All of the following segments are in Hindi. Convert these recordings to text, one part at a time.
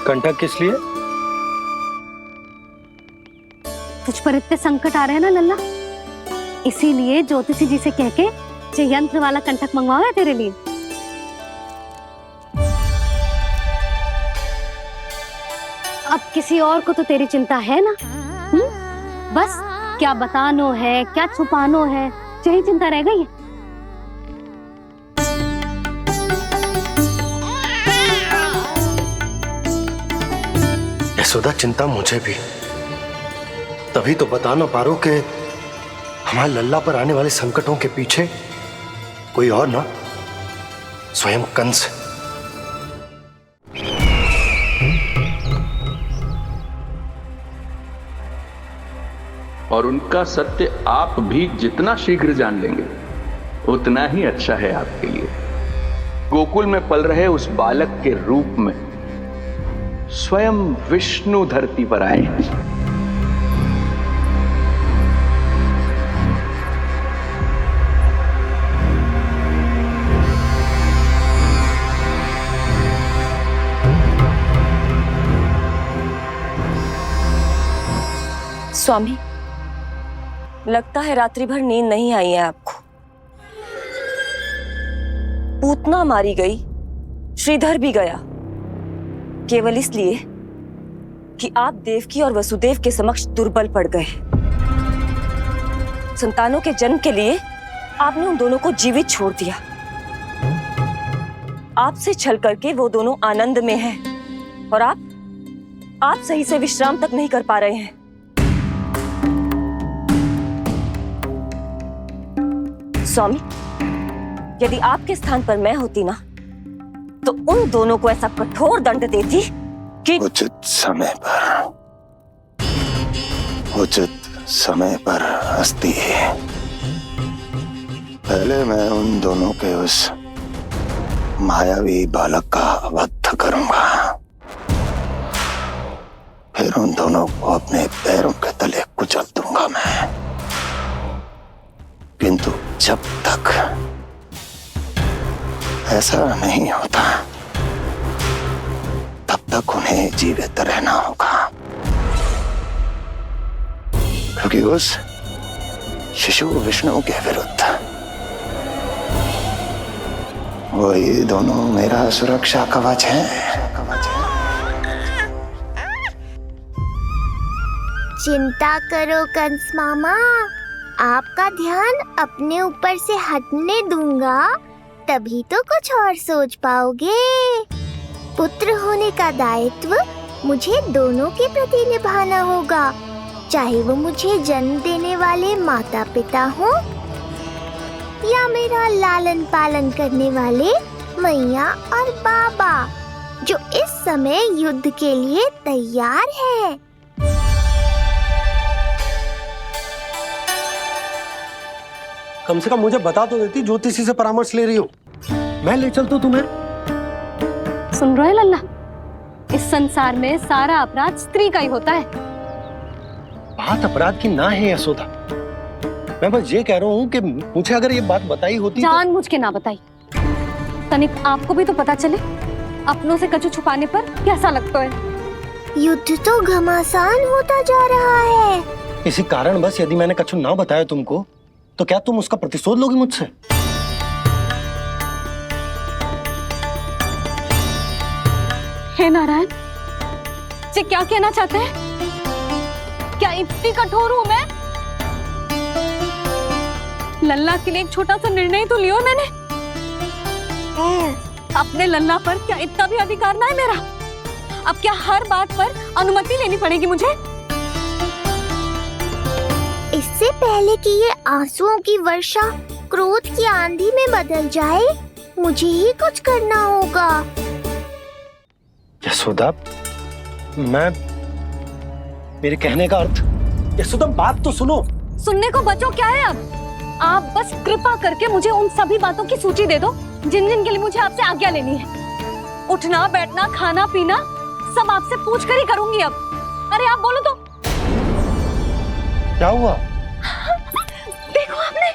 कंटक किस लिए? तुझ पर इतने संकट आ रहे हैं ना लल्ला, इसीलिए ज्योतिषी जी से कह के ये यंत्र वाला कंटक मंगवाओ है तेरे लिए। अब किसी और को तो तेरी चिंता है ना? बस क्या बतानो है, क्या छुपानो है, यही चिंता रह गई है। यशोदा, चिंता मुझे भी, तभी तो बता ना पा रहा हूं कि हमारे लल्ला पर आने वाले संकटों के पीछे कोई और ना, स्वयं कंस। और उनका सत्य आप भी जितना शीघ्र जान लेंगे उतना ही अच्छा है आपके लिए। गोकुल में पल रहे उस बालक के रूप में स्वयं विष्णु धरती पर आए हैं। स्वामी, लगता है रात्रि भर नींद नहीं आई है आपको। पूतना मारी गई, श्रीधर भी गया, केवल इसलिए कि आप देवकी और वसुदेव के समक्ष दुर्बल पड़ गए। संतानों के जन्म के लिए आपने उन दोनों को जीवित छोड़ दिया। आपसे छल करके वो दोनों आनंद में हैं और आप सही से विश्राम तक नहीं कर पा रहे हैं। स्वामी, यदि आपके स्थान पर मैं होती ना, तो उन दोनों को ऐसा कठोर दंड देती कि उचित समय पर हस्ती। पहले मैं उन दोनों के उस मायावी बालक का वध करूंगा, फिर उन दोनों को अपने पैरों के तले कुचल दूंगा मैं। किंतु जब तक ऐसा नहीं होता तब तक उन्हें जीवित रहना होगा, क्योंकि उस शिशु विष्णु के विरुद्ध वही दोनों मेरा सुरक्षा कवच है। चिंता करो कंस मामा, आपका ध्यान अपने ऊपर से हटने दूंगा, तभी तो कुछ और सोच पाओगे। पुत्र होने का दायित्व मुझे दोनों के प्रति निभाना होगा, चाहे वो मुझे जन्म देने वाले माता पिता हो या मेरा लालन पालन करने वाले मैया और बाबा, जो इस समय युद्ध के लिए तैयार है। कम से कम मुझे बता तो देती, ज्योतिषी से परामर्श ले रही हो, मैं ले चलता तुम्हें। सुन रहे लल्ला, इस संसार में सारा अपराध स्त्री का ही होता है। बात अपराध की ना है यशोदा, मैं बस ये कह रहा हूँ कि मुझे अगर ये बात बताई होती जान मुझ के ना बताई, तनिक आपको भी तो पता चले अपनों से कछु छुपाने पर कैसा लगता है। युद्ध तो घमासान होता जा रहा है। इसी कारण बस यदि मैंने कछु ना बताया तुमको, तो क्या तुम उसका प्रतिशोध लोगी मुझसे? हे नारायण, ये क्या कहना चाहते हैं? क्या इतनी कठोर हूं मैं? लल्ला के लिए एक छोटा सा निर्णय तो लियो मैंने। अपने लल्ला पर क्या इतना भी अधिकार ना है मेरा? अब क्या हर बात पर अनुमति लेनी पड़ेगी मुझे? इससे पहले कि ये आंसुओं की वर्षा क्रोध की आंधी में बदल जाए, मुझे ही कुछ करना होगा। यशोदा, मेरे कहने का अर्थ, यशोदा बात तो सुनो। सुनने को बचो क्या है अब? आप बस कृपा करके मुझे उन सभी बातों की सूची दे दो जिन जिन के लिए मुझे आपसे आज्ञा लेनी है। उठना बैठना खाना पीना सब आपसे पूछ कर ही करूंगी अब। अरे आप बोलो तो। क्या हुआ? देखो आपने।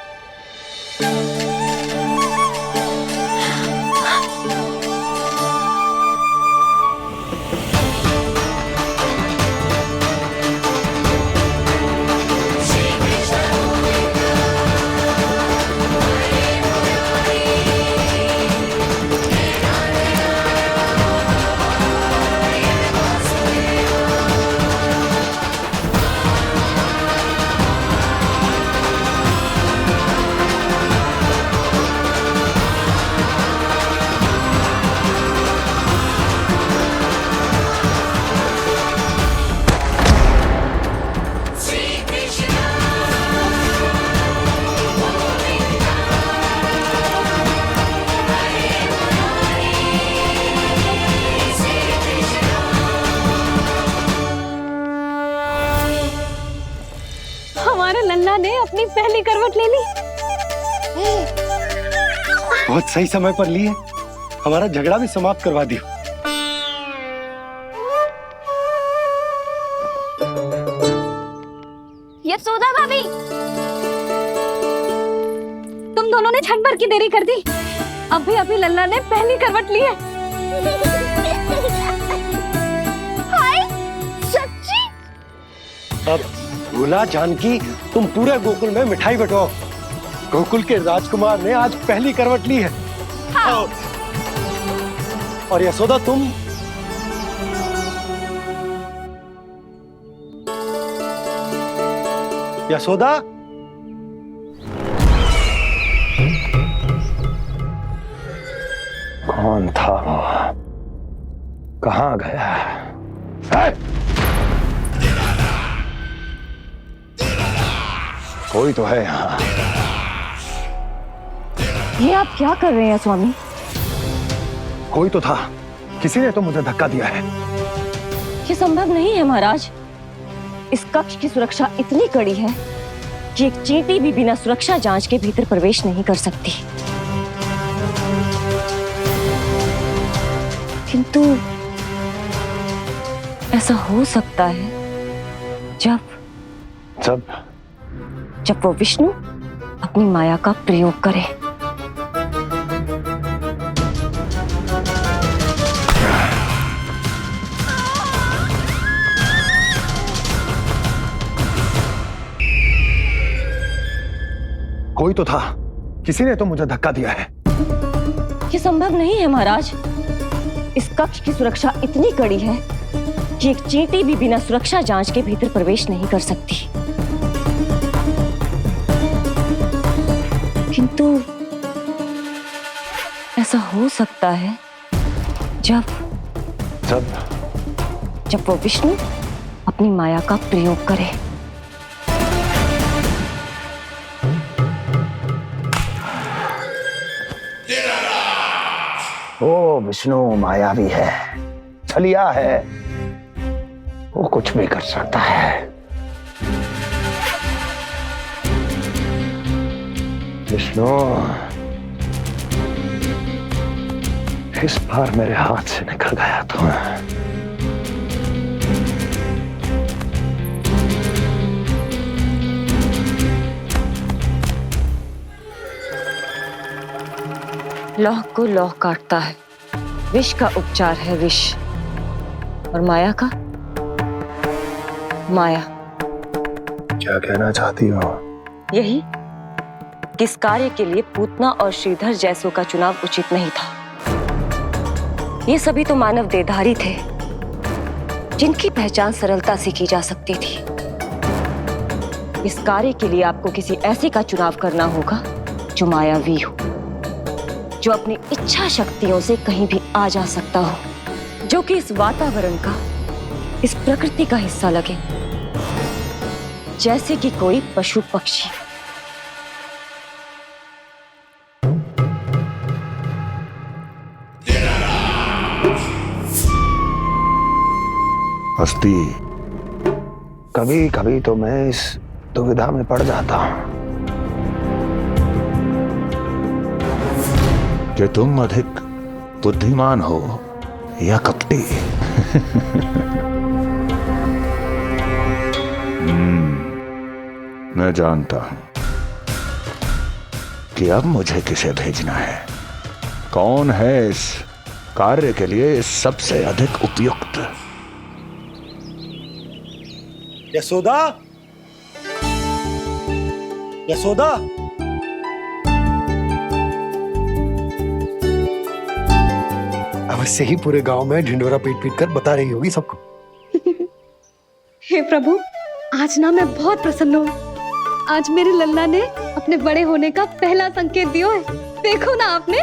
लल्ला ने अपनी पहली करवट ले ली। बहुत सही समय पर ली है, हमारा झगड़ा भी समाप्त करवा दियो। यशोदा भाभी, तुम दोनों ने क्षण भर की देरी कर दी। अभी लल्ला ने पहली करवट ली है। हाय, सच्ची? अब भूला जानकी, तुम पूरे गोकुल में मिठाई बंटवाओ। गोकुल के राजकुमार ने आज पहली करवट ली है। हाँ। और यशोदा तुम यशोदा, कौन था वो? कहाँ गया? है? कोई तो है यहाँ। ये आप क्या कर रहे हैं स्वामी? कोई तो था, किसी ने तो मुझे धक्का दिया है। ये संभव नहीं है महाराज। इस कक्ष की सुरक्षा इतनी कड़ी है कि एक चींटी भी बिना सुरक्षा जांच के भीतर प्रवेश नहीं कर सकती। किंतु ऐसा हो सकता है जब वो विष्णु अपनी माया का प्रयोग करे। कोई तो था, किसी ने तो मुझे धक्का दिया है। ये संभव नहीं है महाराज। इस कक्ष की सुरक्षा इतनी कड़ी है कि एक चींटी भी बिना सुरक्षा जांच के भीतर प्रवेश नहीं कर सकती। किंतु ऐसा हो सकता है जब वो विष्णु अपनी माया का प्रयोग करे। ओ विष्णु मायावी है, छलिया है, वो कुछ भी कर सकता है। विष्णु, इस बार मेरे हाथ से निकल गया तो लौह को लौह काटता है, विष का उपचार है विष, और माया का माया। क्या कहना चाहती हो? यही कि इस कार्य के लिए पूतना और श्रीधर जैसों का चुनाव उचित नहीं था। ये सभी तो मानव देहधारी थे जिनकी पहचान सरलता से की जा सकती थी। इस कार्य के लिए आपको किसी ऐसे का चुनाव करना होगा जो मायावी हो, जो अपनी इच्छा शक्तियों से कहीं भी आ जा सकता हो, जो कि इस वातावरण का, इस प्रकृति का हिस्सा लगे, जैसे कि कोई पशु पक्षी। हस्ती, कभी कभी तो मैं इस दुविधा में पड़ जाता हूं कि तुम अधिक बुद्धिमान हो या कपटी। मैं जानता हूं कि अब मुझे किसे भेजना है, कौन है इस कार्य के लिए सबसे अधिक उपयुक्त। यशोदा, यशोदा, अवश्य ही पूरे गांव में ढिंडोरा पीट पीट कर बता रही होगी सबको। हे प्रभु, आज ना मैं बहुत प्रसन्न हूँ। आज मेरे लल्ला ने अपने बड़े होने का पहला संकेत दिया है। देखो ना आपने।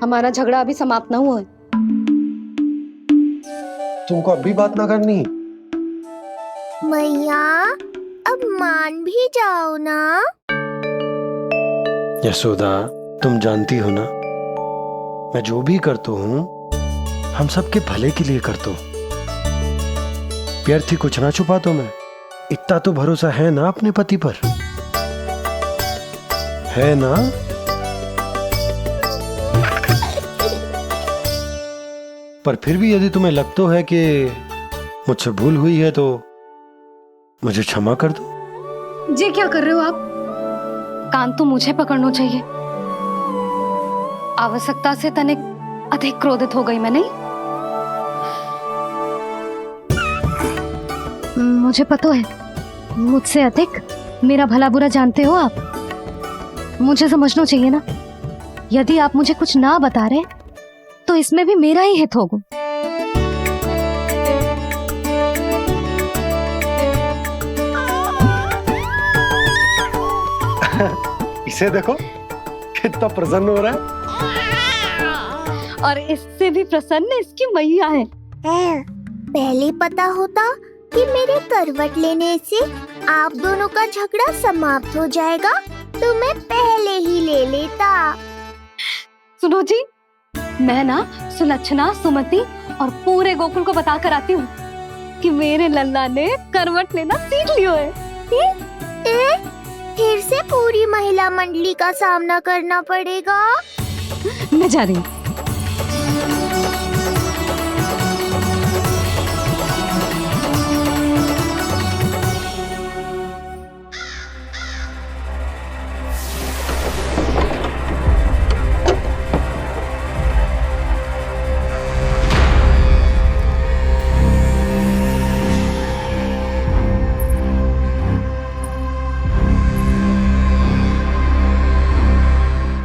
हमारा झगड़ा अभी समाप्त ना हुआ है। तुमको अब भी बात ना करनी? मैया, अब मान भी जाओ ना। यशोदा, तुम जानती हो ना मैं जो भी करता हूँ हम सबके भले के लिए करता हूँ। व्यर्थ ही कुछ ना छुपा तो मैं। इतना तो भरोसा है ना अपने पति पर, है ना? पर फिर भी यदि तुम्हें लगता है कि मुझसे भूल हुई है तो मुझे क्षमा कर दो। ये क्या कर रहे हो आप? कान तो मुझे पकड़ना चाहिए। आवश्यकता से तनिक अधिक क्रोधित हो गई मैं, नहीं? मुझे पता है, मुझसे अधिक मेरा भला बुरा जानते हो आप। मुझे समझना चाहिए ना, यदि आप मुझे कुछ ना बता रहे तो इसमें भी मेरा ही हित होगा। इसे देखो कितना प्रसन्न हो रहा है। और इससे भी प्रसन्न इसकी मैया है। पहले पता होता कि मेरे करवट लेने से आप दोनों का झगड़ा समाप्त हो जाएगा तो मैं पहले ही ले लेता। सुनो जी, मैं ना सुलक्षणा, सुमति और पूरे गोकुल को बता कर आती हूँ कि मेरे लल्ला ने करवट लेना सीख लियो है। फिर से पूरी महिला मंडली का सामना करना पड़ेगा। मैं जा रही हूँ।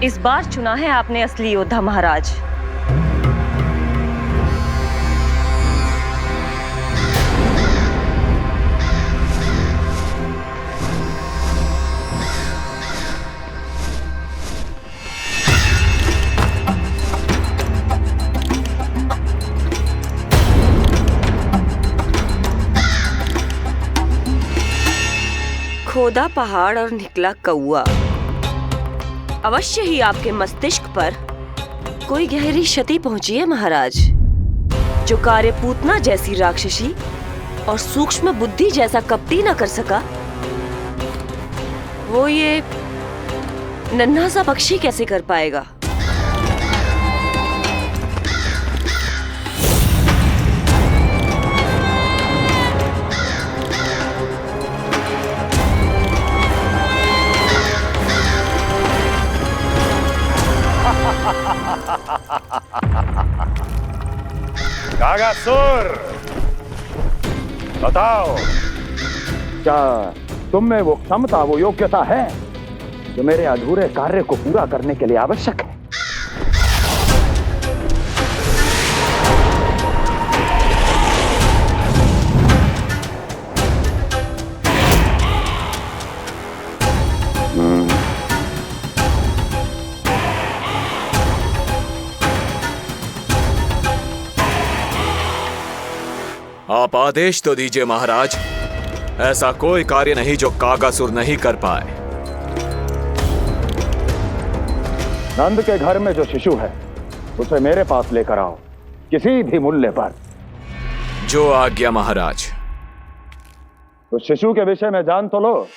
इस बार चुना है आपने असली योद्धा महाराज। खोदा पहाड़ और निकला कौआ। अवश्य ही आपके मस्तिष्क पर कोई गहरी क्षति पहुंची है महाराज। जो कार्य पूतना जैसी राक्षसी और सूक्ष्म बुद्धि जैसा कपटी न कर सका, वो ये नन्हा सा पक्षी कैसे कर पाएगा? कागासुर, बताओ, क्या तुम में वो क्षमता, वो योग्यता है जो मेरे अधूरे कार्य को पूरा करने के लिए आवश्यक है? आप आदेश तो दीजिए महाराज। ऐसा कोई कार्य नहीं जो कागासुर नहीं कर पाए। नंद के घर में जो शिशु है उसे मेरे पास लेकर आओ, किसी भी मूल्य पर। जो आज्ञा महाराज। उस शिशु के विषय में जान तो लो।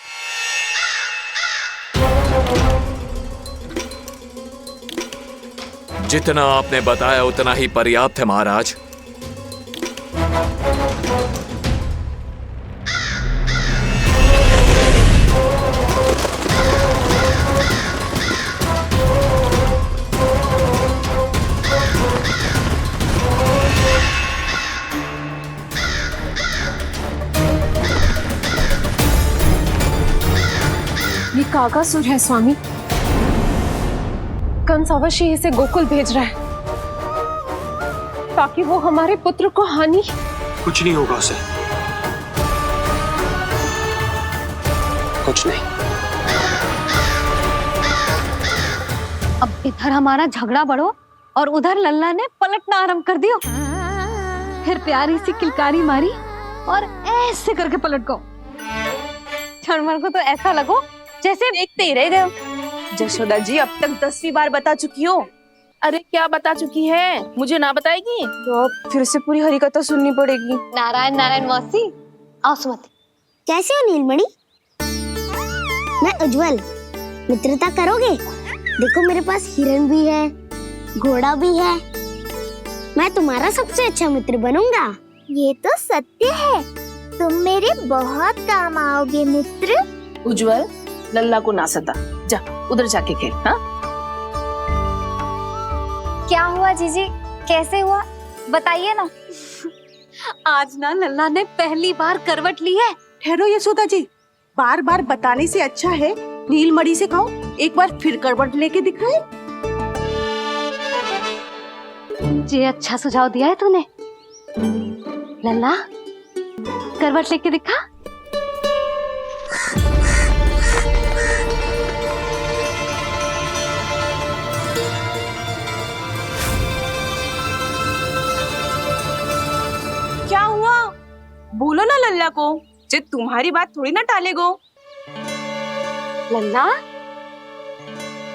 जितना आपने बताया उतना ही पर्याप्त है महाराज। ये कागासुर है स्वामी। कंस अवश्य इसे गोकुल भेज रहा है ताकि वो हमारे पुत्र को हानि। कुछ नहीं होगा उसे, कुछ नहीं। अब इधर हमारा झगड़ा बढ़ो और उधर लल्ला ने पलटना आरंभ कर दियो। फिर प्यारी सी किलकारी मारी और ऐसे करके पलट गो। क्षणभर को तो ऐसा लगो जैसे देखते ही रह गए। जशोदा जी अब तक 10वीं बार बता चुकी हो, अरे क्या बता चुकी है, मुझे ना बताएगी? तो अब फिर से पूरी हरिकथा सुननी पड़ेगी। नारायण नारायण मौसी, आओ सुमति। कैसे हो नीलमणि? मैं उज्जवल, मित्रता करोगे? देखो मेरे पास हिरन भी है, घोड़ा भी है। मैं तुम्हारा सबसे अच्छा मित्र बनूंगा। ये तो सत्य है, तुम मेरे बहुत काम आओगे मित्र। उज्जवल, लल्ला को ना सता, जा उधर जाके खेल। हाँ, क्या हुआ जीजी, कैसे हुआ बताइए ना। आज ना लल्ला ने पहली बार करवट ली है। ठहरो यशोदा जी, बार बार बताने से अच्छा है नीलमणि से कहो एक बार फिर करवट लेके दिखाए। ये अच्छा सुझाव दिया है तूने। लल्ला, करवट लेके दिखा। क्या हुआ? बोलो ना लल्ला को, जे तुम्हारी बात थोड़ी ना टालेगो। लल्ला,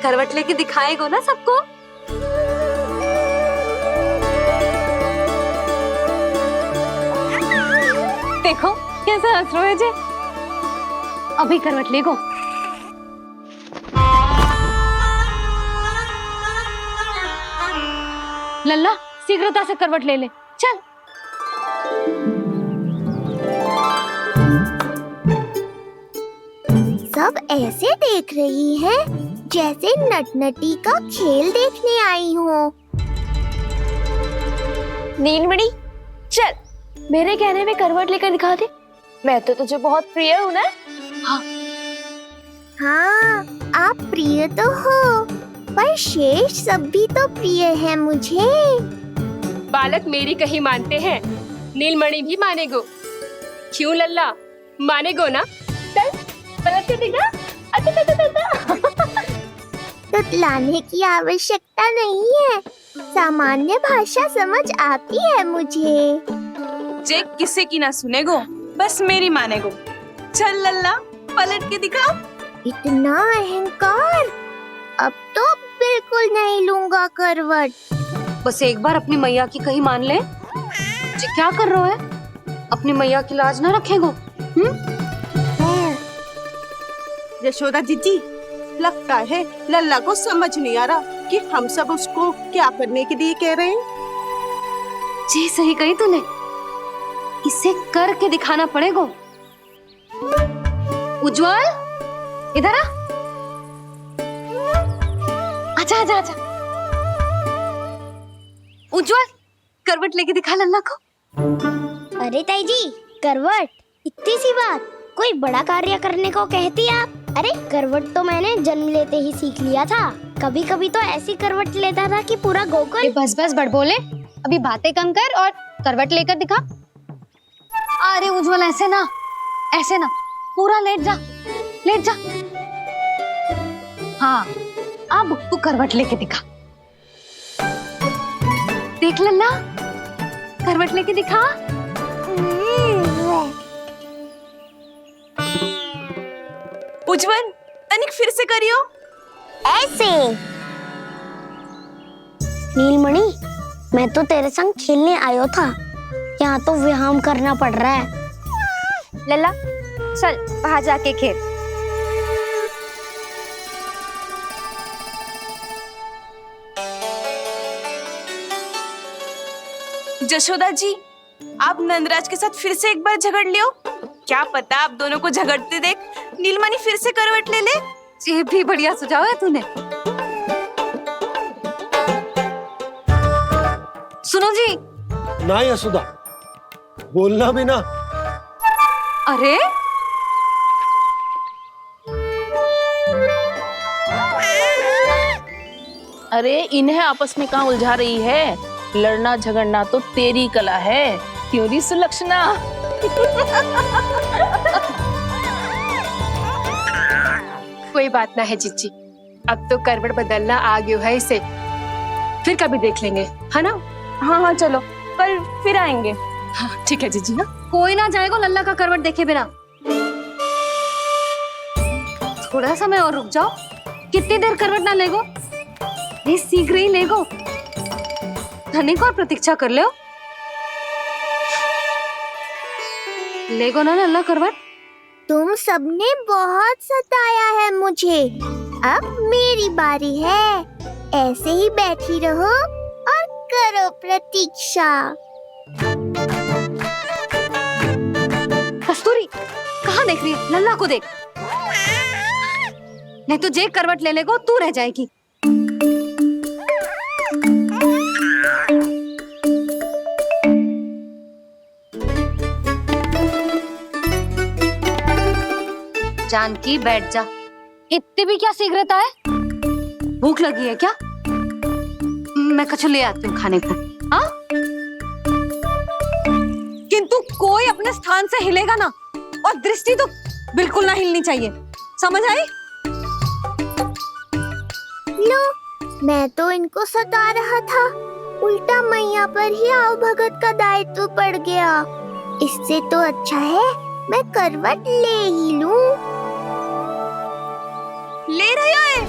करवट लेके दिखाएगो ना सबको। देखो कैसा हंस रहे जे। अभी करवट लेगो। लल्ला, शीघ्रता से करवट ले ले, चल। सब ऐसे देख रही है जैसे नटनटी का खेल देखने आई हो। नीलमणि, चल मेरे कहने में करवट लेकर दिखा दे। मैं तो तुझे बहुत प्रिय हूँ ना। हाँ, आप प्रिय तो हो, पर शेष सब भी तो प्रिय है मुझे। बालक मेरी कहीं मानते हैं, नीलमणि भी मानेगो। क्यों लल्ला, मानेगो ना? चल पलट के दिखा। तुतलाने की आवश्यकता नहीं है, सामान्य भाषा समझ आती है मुझे। जे किसी की ना सुनेगो, बस मेरी मानेगो। चल लल्ला, पलट के दिखा। इतना अहंकार, अब तो बिल्कुल नहीं लूंगा करवट। बस एक बार अपनी मैया की कहीं मान ले। जी क्या कर रहे हो? अपनी मैया की लाज ना रखेगो। यशोदा जीजी, लगता है लल्ला को समझ नहीं आ रहा कि हम सब उसको क्या करने के लिए कह रहे हैं। जी सही कही तूने, इसे करके दिखाना पड़ेगा। उज्जवल, इधर आ। आजा आजा आजा। उज्जवल, करवट लेके दिखा लल्ला को। अरे ताई जी, करवट, इतनी सी बात, कोई बड़ा कार्य करने को कहती आप। अरे करवट तो मैंने जन्म लेते ही सीख लिया था। कभी कभी तो ऐसी करवट लेता था कि पूरा गोकुल। बस बस बड़ बोले, अभी बातें कम कर और करवट लेकर दिखा। अरे उज्जवल, ऐसे ना, ऐसे ना, पूरा लेट जा, लेट जा। हाँ, अब तू करवट लेके दिखा। देख लल्ला, करवट लेके दिखा। उज्जवल, तनिक फिर से करियो। ऐसे। नीलमणि, मैं तो तेरे संग खेलने आयो था, यहाँ तो व्यायाम करना पड़ रहा है। लल्ला, चल बाहर जाके खेल। जशोदा जी, आप नंदराज के साथ फिर से एक बार झगड़ लियो। क्या पता आप दोनों को झगड़ते देख नीलमणि फिर से करवट ले ले। ये भी बढ़िया सुझाव है तूने। सुनो जी। ना यशोदा, बोलना भी ना। अरे अरे इन्हें आपस में कहाँ उलझा रही है? लड़ना झगड़ना तो तेरी कला है, क्यों री सुलक्षणा? कोई बात ना है जीजी, अब तो करवट बदलना आ गयो है इसे। फिर कभी देख लेंगे, है ना? हाँ हाँ चलो, कल फिर आएंगे। हाँ ठीक है जीजी। हाँ, कोई ना जाएगा लल्ला का करवट देखे बिना। थोड़ा समय और रुक जाओ। कितनी देर करवट ना लेगो? ये शीघ्र ही ले गो। धनिक और प्रतीक्षा कर लो। ले गो ना लल्ला करवट। तुम सबने बहुत सताया है मुझे, अब मेरी बारी है। ऐसे ही बैठी रहो और करो प्रतीक्षा। कस्तूरी कहाँ देख रही है? लल्ला को देख, नहीं तो जे करवट ले लेगो तू रह जाएगी। जानकी बैठ जा। इतनी भी क्या शीघ्रता है? भूख लगी है क्या? मैं कछु ले आती हूँ खाने को। हाँ? किंतु कोई अपने स्थान से हिलेगा ना, और दृष्टि तो बिल्कुल ना हिलनी चाहिए, समझ आई? लो, मैं तो इनको सता रहा था, उल्टा मैया पर ही आओ भगत का दायित्व पड़ गया। इससे तो अच्छा है मैं करवट ले ही लूं। ले रहे हो?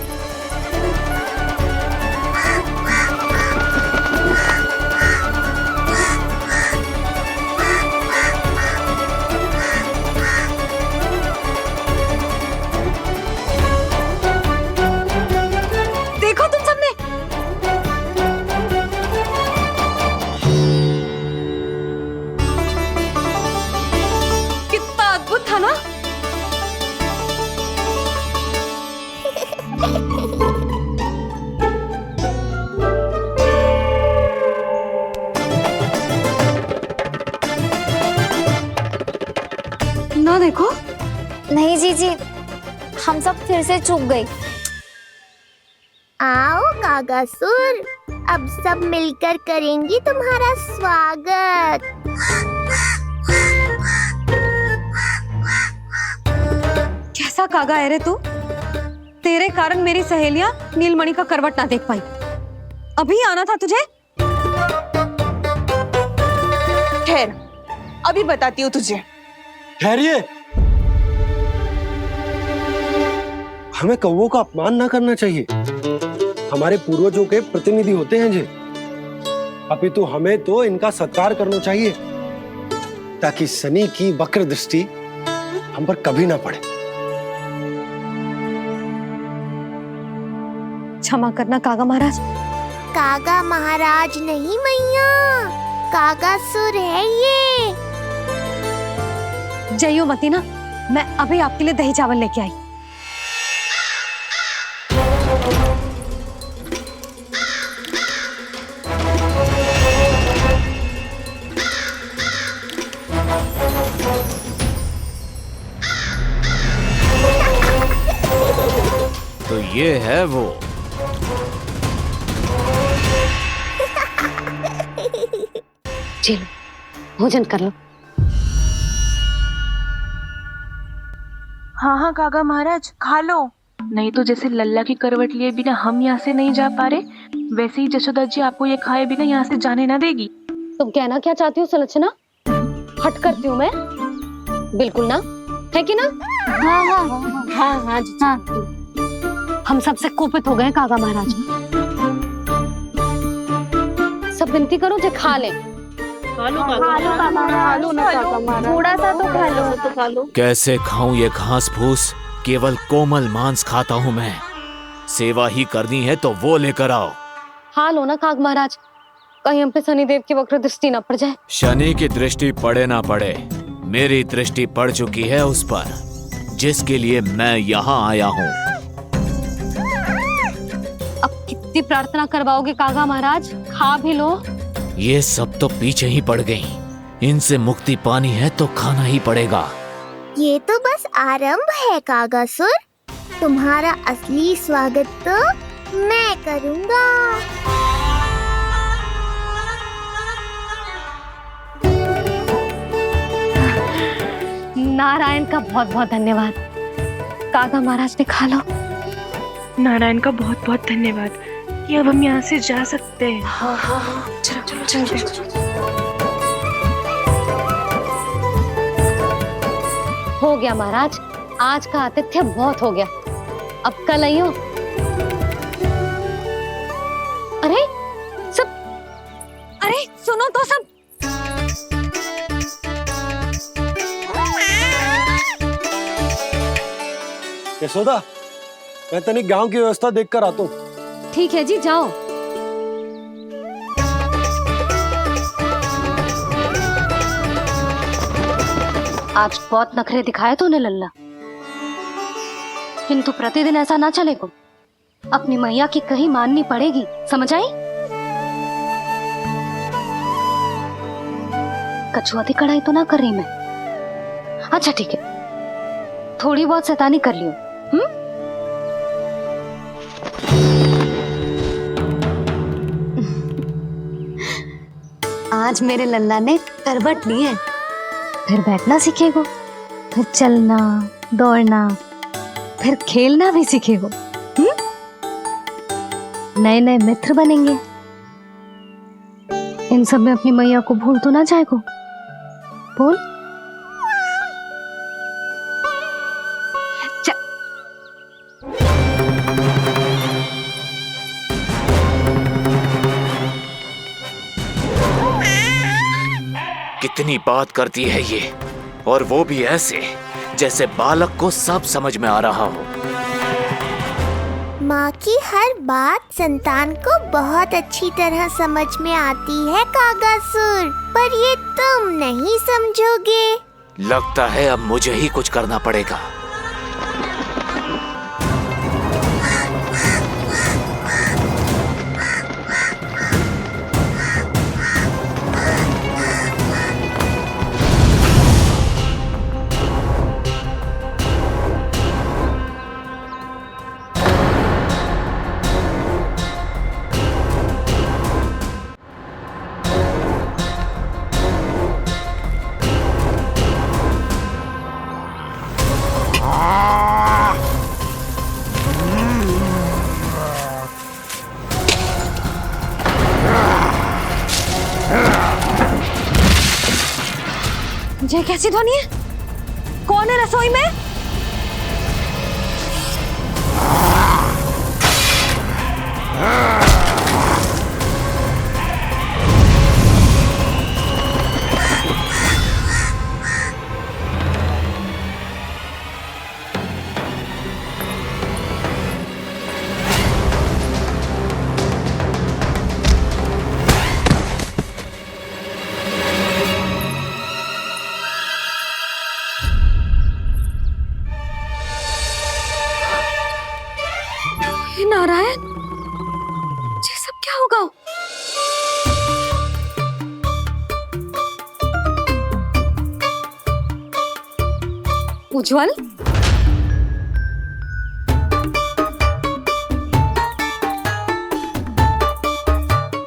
देखो तुम सबने, कितना अद्भुत था ना। ना देखो। नहीं जीजी, हम सब फिर से चूक गए। आओ कागासुर, अब सब मिलकर करेंगी तुम्हारा स्वागत। कैसा कागा है रे तू? तेरे कारण मेरी सहेलियां नीलमणि का करवट ना देख पाई। अभी आना था तुझे। ठहर, अभी बताती हूँ तुझे। ठहरिए, हमें कौवों का अपमान ना करना चाहिए। हमारे पूर्वजों के प्रतिनिधि होते हैं जी। अपितु हमें तो इनका सत्कार करना चाहिए, ताकि शनि की वक्र दृष्टि हम पर कभी ना पड़े। क्षमा करना कागा महाराज। कागा महाराज नहीं मैया, कागासुर है ये। जइयो मती ना, मैं अभी आपके लिए दही चावल लेके आई। तो ये है वो। चलो भोजन कर लो। हाँ हाँ काका महाराज, खा लो। नहीं तो जैसे लल्ला की करवट लिए बिना हम यहाँ से नहीं जा पा रहे, वैसे ही जशोदा जी आपको ये खाए बिना यहाँ से जाने ना देगी। तुम कहना क्या चाहती हो सुलक्षणा? हट करती हूँ मैं? बिल्कुल ना, है कि ना? हाँ हाँ हाँ हाँ हाँ जी हाँ। हम सबसे कोपित हो गए काका महाराज। सब विनती करो जो खा ले। थोड़ा सा तो खा लो। कैसे खाऊं ये घास फूस? केवल कोमल मांस खाता हूँ मैं। सेवा ही करनी है तो वो लेकर आओ। खा लो ना काग महाराज, कहीं हम पे शनिदेव की वक्र दृष्टि न पड़ जाए। शनि की दृष्टि पड़े ना पड़े, मेरी दृष्टि पड़ चुकी है उस पर, जिसके लिए मैं यहाँ आया हूँ। अब कितनी प्रार्थना करवाओगे कागा महाराज? खा भी लो। ये सब तो पीछे ही पड़ गई, इनसे मुक्ति पानी है तो खाना ही पड़ेगा। ये तो बस आरंभ है कागासुर, तुम्हारा असली स्वागत तो मैं करूंगा। नारायण का बहुत बहुत धन्यवाद। कागा महाराज ने खा लो। नारायण का बहुत बहुत धन्यवाद कि अब हम यहाँ से जा सकते हैं। हाँ हाँ हाँ, चलो चलो चलो। हो गया महाराज, आज का आतिथ्य बहुत हो गया। अब कल आइयो। अरे सब, अरे सुनो तो सब। यशोदा, मैं तनिक गांव की व्यवस्था देखकर आता हूँ। ठीक है जी, जाओ। आज बहुत नखरे दिखाए तूने लल्ला, किंतु प्रतिदिन ऐसा ना चलेगा। अपनी मैया की कहीं माननी पड़ेगी, समझ आई? कछुआती कढ़ाई तो ना कर रही मैं। अच्छा ठीक है, थोड़ी बहुत शैतानी कर लियो। आज मेरे लल्ला ने करवट ली है, फिर बैठना सीखेगो, फिर चलना दौड़ना, फिर खेलना भी सीखेगो। नए नए मित्र बनेंगे। इन सब में अपनी मैया को भूल तो ना जाएगो। बोल। कितनी बात करती है ये, और वो भी ऐसे जैसे बालक को सब समझ में आ रहा हो। माँ की हर बात संतान को बहुत अच्छी तरह समझ में आती है कागासुर, पर ये तुम नहीं समझोगे। लगता है अब मुझे ही कुछ करना पड़ेगा। ये कैसी ध्वनि है? कौन है रसोई में? नारायण, ये सब क्या होगा? उज्जवल,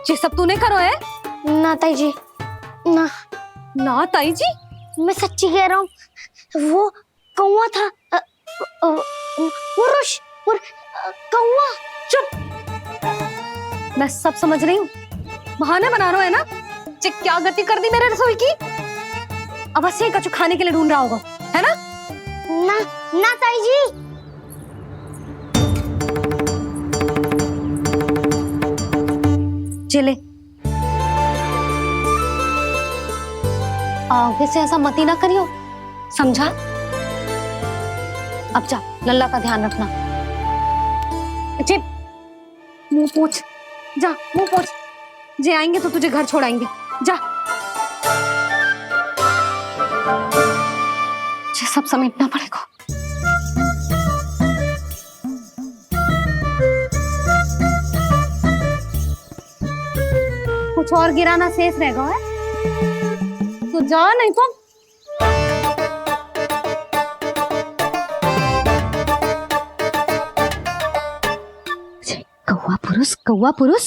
ये सब तूने करो है? ना ताई जी, ना ना ताई जी, मैं सच्ची कह रहा हूँ। वो कौवा था, वो कौवा। चुप! मैं सब समझ रही हूँ, बहाने बना रहा है ना? क्या गति कर दी मेरे रसोई की? अब ऐसे ही कछु खाने के लिए ढूंढ रहा होगा, है ना? ना ना ताई जी। चले, आगे से ऐसा मती ना करियो, समझा? अब जा, लल्ला का ध्यान रखना। चिप, मुंह पोंछ, जा मुंह पोंछ। जे आएंगे तो तुझे घर छोड़ाएंगे, जा। ये सब समेटना पड़ेगा। कुछ और गिराना शेष रहेगा है? तो जा, नहीं तो कौवा पुरुष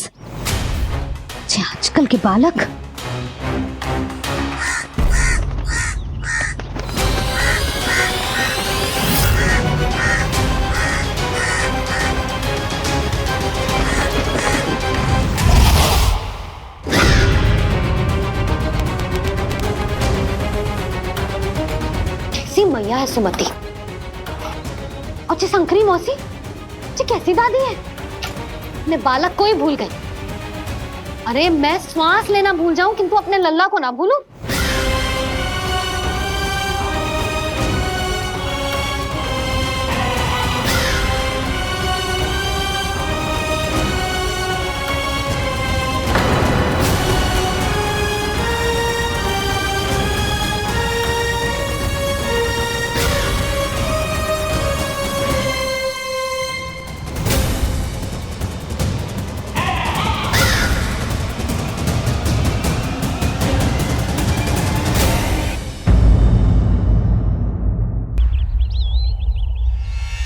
जे आजकल के बालक। कैसी मैया है सुमति, और जी शंकरी मौसी जी कैसी दादी है। अपने बालक को ही भूल गई। अरे मैं श्वास लेना भूल जाऊं किंतु अपने लल्ला को ना भूलूं।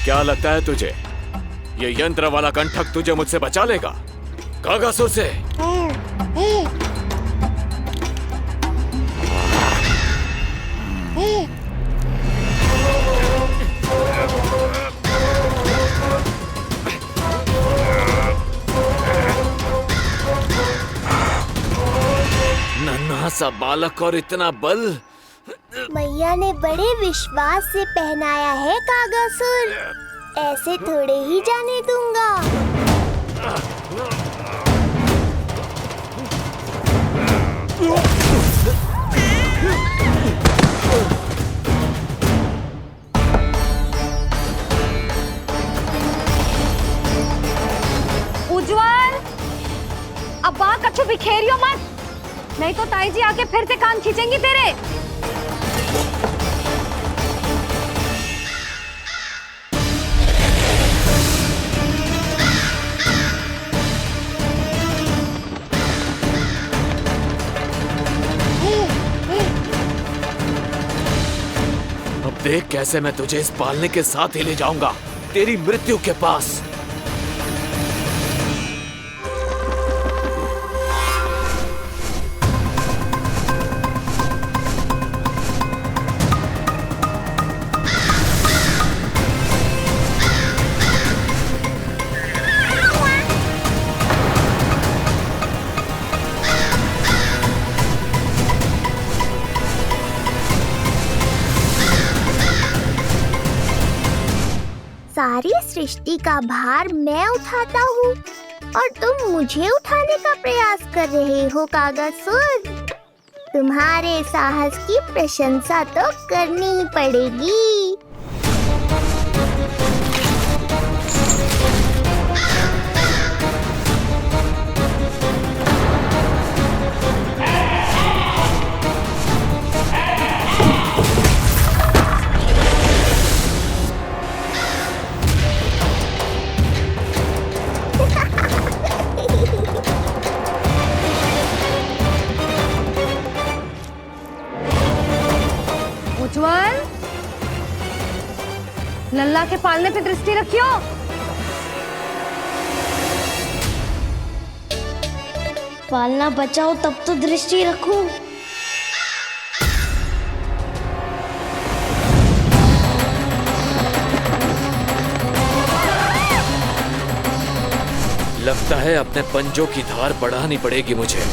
क्या लगता है तुझे ये यंत्र वाला कंठक तुझे मुझसे बचा लेगा कागासुर से? नन्हा सा बालक और इतना बल। मैया ने बड़े विश्वास से पहनाया है कागासुर, ऐसे थोड़े ही जाने दूंगा। उज्जवल, अब बात कच्चू बिखेरियो मत, नहीं तो ताई जी आके फिर से कान खींचेंगी तेरे। अब देख कैसे मैं तुझे इस पालने के साथ ही ले जाऊंगा तेरी मृत्यु के पास। सारी सृष्टि का भार मैं उठाता हूँ और तुम मुझे उठाने का प्रयास कर रहे हो कागासुर। तुम्हारे साहस की प्रशंसा तो करनी ही पड़ेगी। उज्जवल, लल्ला के पालने पे दृष्टि रखियो। पालना बचाओ तब तो दृष्टि रखूं। लगता है अपने पंजों की धार बढ़ानी पड़ेगी मुझे।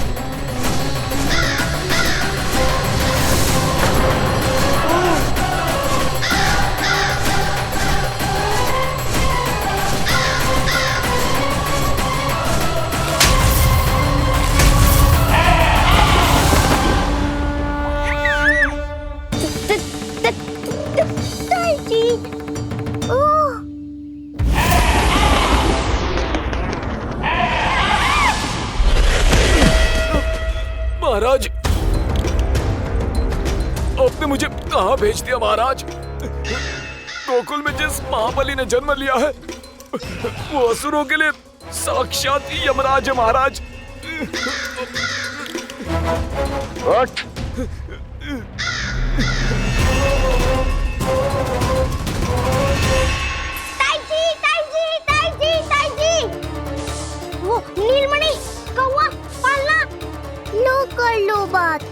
महाराज, आपने मुझे कहाँ भेज दिया महाराज? गोकुल में जिस महाबली ने जन्म लिया है वो असुरों के लिए साक्षात यमराज है महाराज। उठ। वो नीलमणि, कौवा, पालना, लो कर लो बात।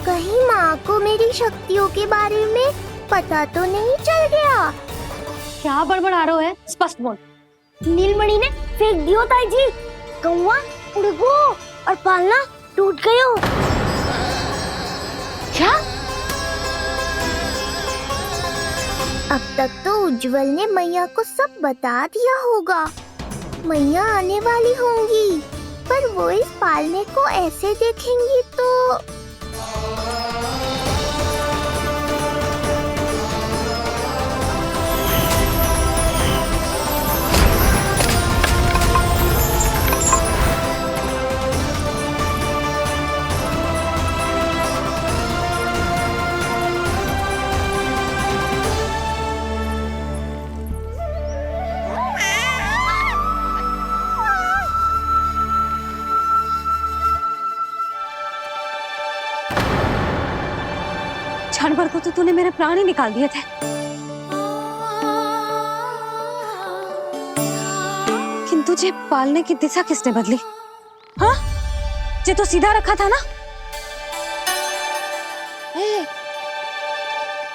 कहीं माँ को मेरी शक्तियों के बारे में पता तो नहीं चल गया? क्या बड़बड़ा रहे हो है? स्पष्ट बोल। नीलमणि ने फेंक दियो ताई जी। कौवा उड़ गयो और पालना टूट गयो। क्या? अब तक तो उज्जवल ने मैया को सब बता दिया होगा। मैया आने वाली होंगी, पर वो इस पालने को ऐसे देखेंगी तो जानवर को तो तूने मेरे प्राण ही निकाल दिए थे, किंतु जे पालने की दिशा किसने बदली? हाँ, जे तो सीधा रखा था ना?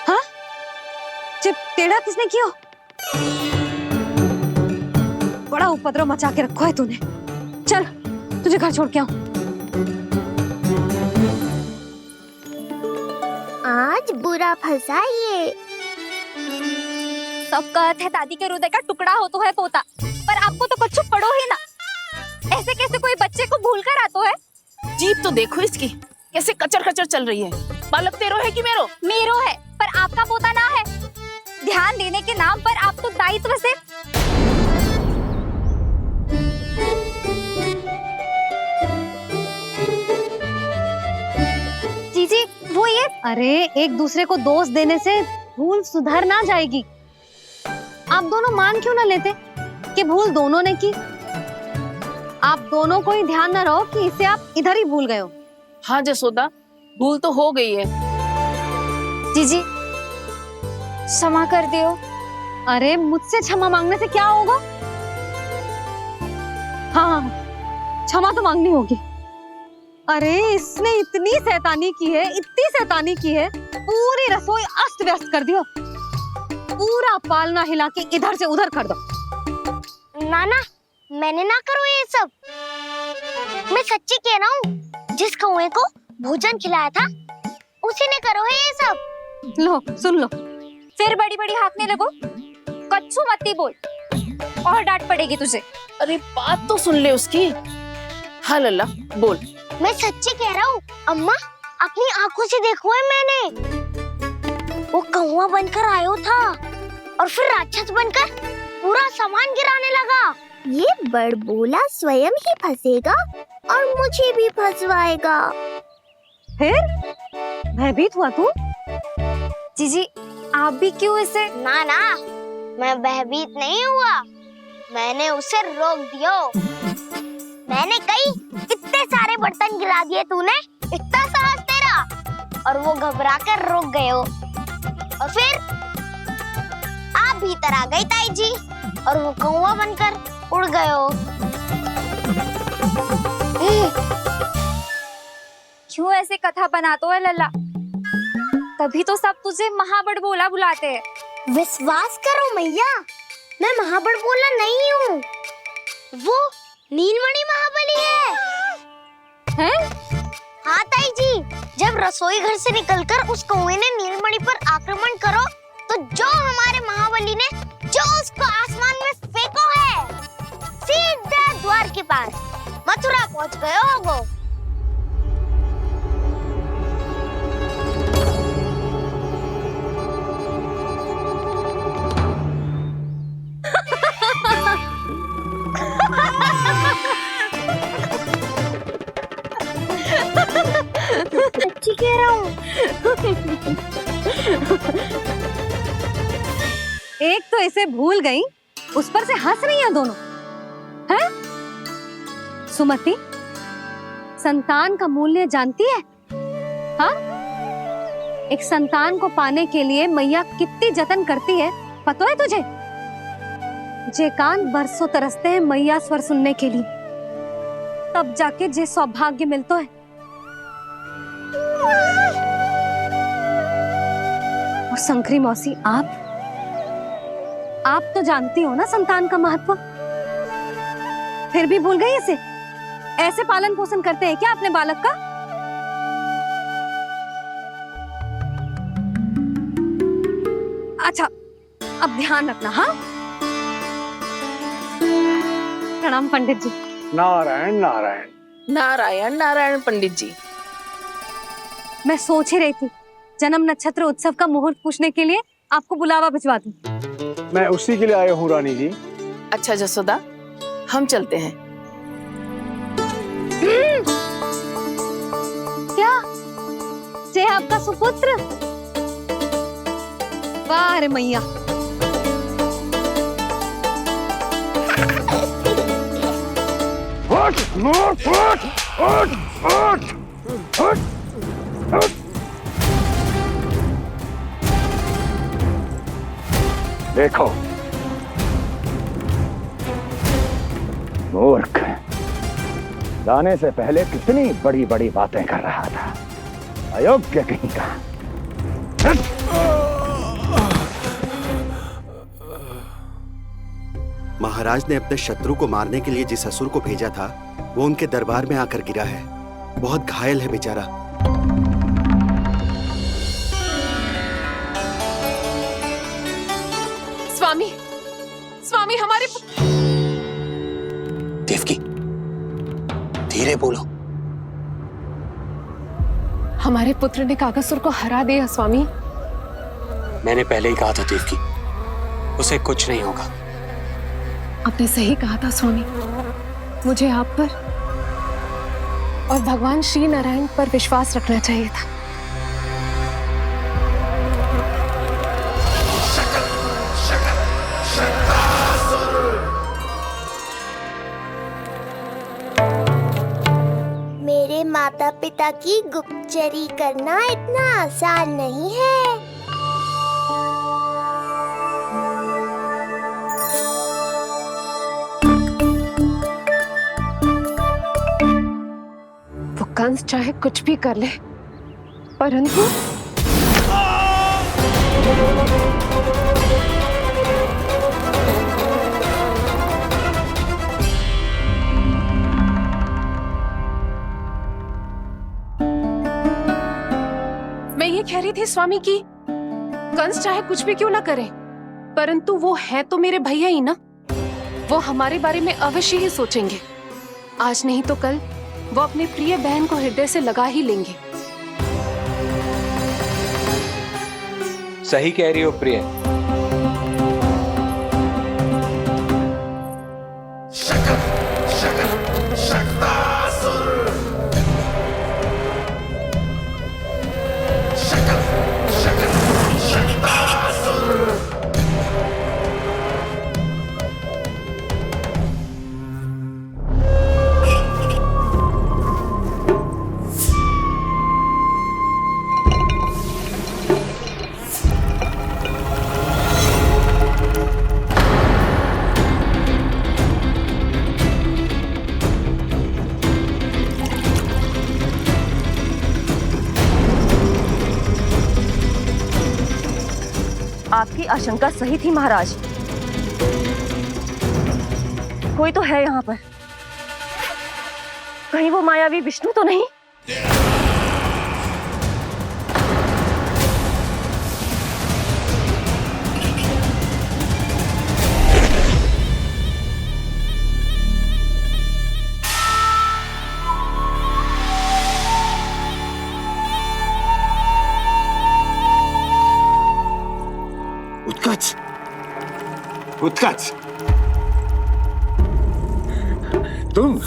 हाँ, जे टेढ़ा किसने किया? बड़ा उपद्रव मचा के रखा है तूने। चल, तुझे घर छोड़ के आऊं। आज बुरा फंसा ये। सब कहत है दादी के हृदय का टुकड़ा हो तो है पोता, पर आपको तो कुछ पड़ो ही ना। ऐसे कैसे कोई बच्चे को भूल कर आतो है? जीप तो देखो इसकी, कैसे कचर कचर चल रही है। बालक तेरो है कि मेरो? मेरो है, पर आपका पोता ना है। ध्यान देने के नाम पर आप तो दायित्व से जीजी वो ये। अरे एक दूसरे को दोष देने से भूल सुधर ना जाएगी। आप दोनों मान क्यों ना लेते कि भूल दोनों ने की? आप दोनों को ही ध्यान न रहो कि इसे आप इधर ही भूल गए हो। हाँ जसोदा, भूल तो हो गई है। जीजी क्षमा कर दियो। अरे मुझसे क्षमा मांगने से क्या होगा? हाँ, क्षमा तो मांगनी होगी। अरे इसने इतनी शैतानी की है, इतनी शैतानी की है, पूरी रसोई अस्त व्यस्त कर दियो। पूरा पालना हिला के इधर से उधर कर दो। नाना, मैंने ना करो ये सब। मैं सच्ची कह रहा हूँ, जिस कौवे को भोजन खिलाया था उसी ने करो है ये सब। लो सुन लो, फिर बड़ी बड़ी हाँकने लगो। कच्छू मत बोल, और डांट पड़ेगी तुझे। अरे बात तो सुन ले उसकी। हाँ लल्ला बोल। मैं सच्ची कह रहा हूँ अम्मा, अपनी आंखों से देखो है मैंने। वो कौवा बनकर आयो था और फिर राक्षस बनकर पूरा सामान गिराने लगा। ये बड़बोला स्वयं ही फंसेगा और मुझे भी फंसवाएगा। फिर भयभीत हुआ तू? जीजी आप भी क्यों इसे? ना ना, मैं भयभीत नहीं हुआ, मैंने उसे रोक दिया। मैंने कही इतने सारे बर्तन गिरा दिए तूने, इतना साहस तेरा, और वो घबरा कर रुक गए हो। और फिर आप भीतर आ गई ताई जी और वो कौवा बनकर उड़ गए हो। क्यों ऐसे कथा बनाते है लल्ला? तभी तो सब तुझे महाबड़बोला बुलाते हैं। विश्वास करो मैया, मैं महाबड़बोला नहीं हूँ, वो नीलमणि महाबली है। हैं? हाँ ताई जी, जब रसोई घर से निकलकर उस कौवे ने नीलमणि पर आक्रमण करो तो जो हमारे महाबली ने जो उसको आसमान में फेंको है, सीधा द्वार के पार मथुरा पहुंच गए हो वो। सच्ची कह रहा हूँ। एक तो इसे भूल गई, उस पर से हंस रही हैं दोनों। हैं? सुमति, संतान का मूल्य जानती है? हाँ? एक संतान को पाने के लिए मैया कितनी जतन करती है, पता है तुझे? जे कान बरसों तरसते हैं मैया स्वर सुनने के लिए, तब जाके जे सौभाग्य मिलता है। और शंकरी मौसी, आप तो जानती हो ना संतान का महत्व, फिर भी भूल गई इसे? ऐसे पालन पोषण करते हैं क्या अपने बालक का? अच्छा, अब ध्यान रखना। हाँ, प्रणाम पंडित जी। नारायण नारायण। नारायण नारायण पंडित जी। मैं सोच ही रही थी जन्म नक्षत्र उत्सव का मुहूर्त पूछने के लिए आपको बुलावा भिजवा दूं। मैं उसी के लिए आया हूँ रानी जी। अच्छा जसोदा, हम चलते हैं। क्या जय आपका सुपुत्र? वाह रे मैया। देखो मूर्ख, जाने से पहले कितनी बड़ी बड़ी बातें कर रहा था, अयोग्य कहीं का। महाराज ने अपने शत्रु को मारने के लिए जिस असुर को भेजा था वो उनके दरबार में आकर गिरा है, बहुत घायल है बेचारा। स्वामी, स्वामी हमारे देवकी, धीरे बोलो। हमारे पुत्र ने काकासुर को हरा दिया स्वामी। मैंने पहले ही कहा था देवकी, उसे कुछ नहीं होगा। आपने सही कहा था स्वामी। मुझे आप पर और भगवान श्री नारायण पर विश्वास रखना चाहिए था। मेरे माता पिता की गुप्तचरी करना इतना आसान नहीं है। वो कंस चाहे कुछ भी कर ले, परंतु मैं ये कह रही थी स्वामी कि कंस चाहे कुछ भी क्यों ना करे, परंतु वो है तो मेरे भैया ही ना। वो हमारे बारे में अवश्य ही सोचेंगे। आज नहीं तो कल वो अपनी प्रिय बहन को हृदय से लगा ही लेंगे। सही कह रही हो प्रिय। आपकी आशंका सही थी महाराज। कोई तो है यहाँ पर। कहीं वो मायावी विष्णु तो नहीं? उत्कच, उत्कच, तुम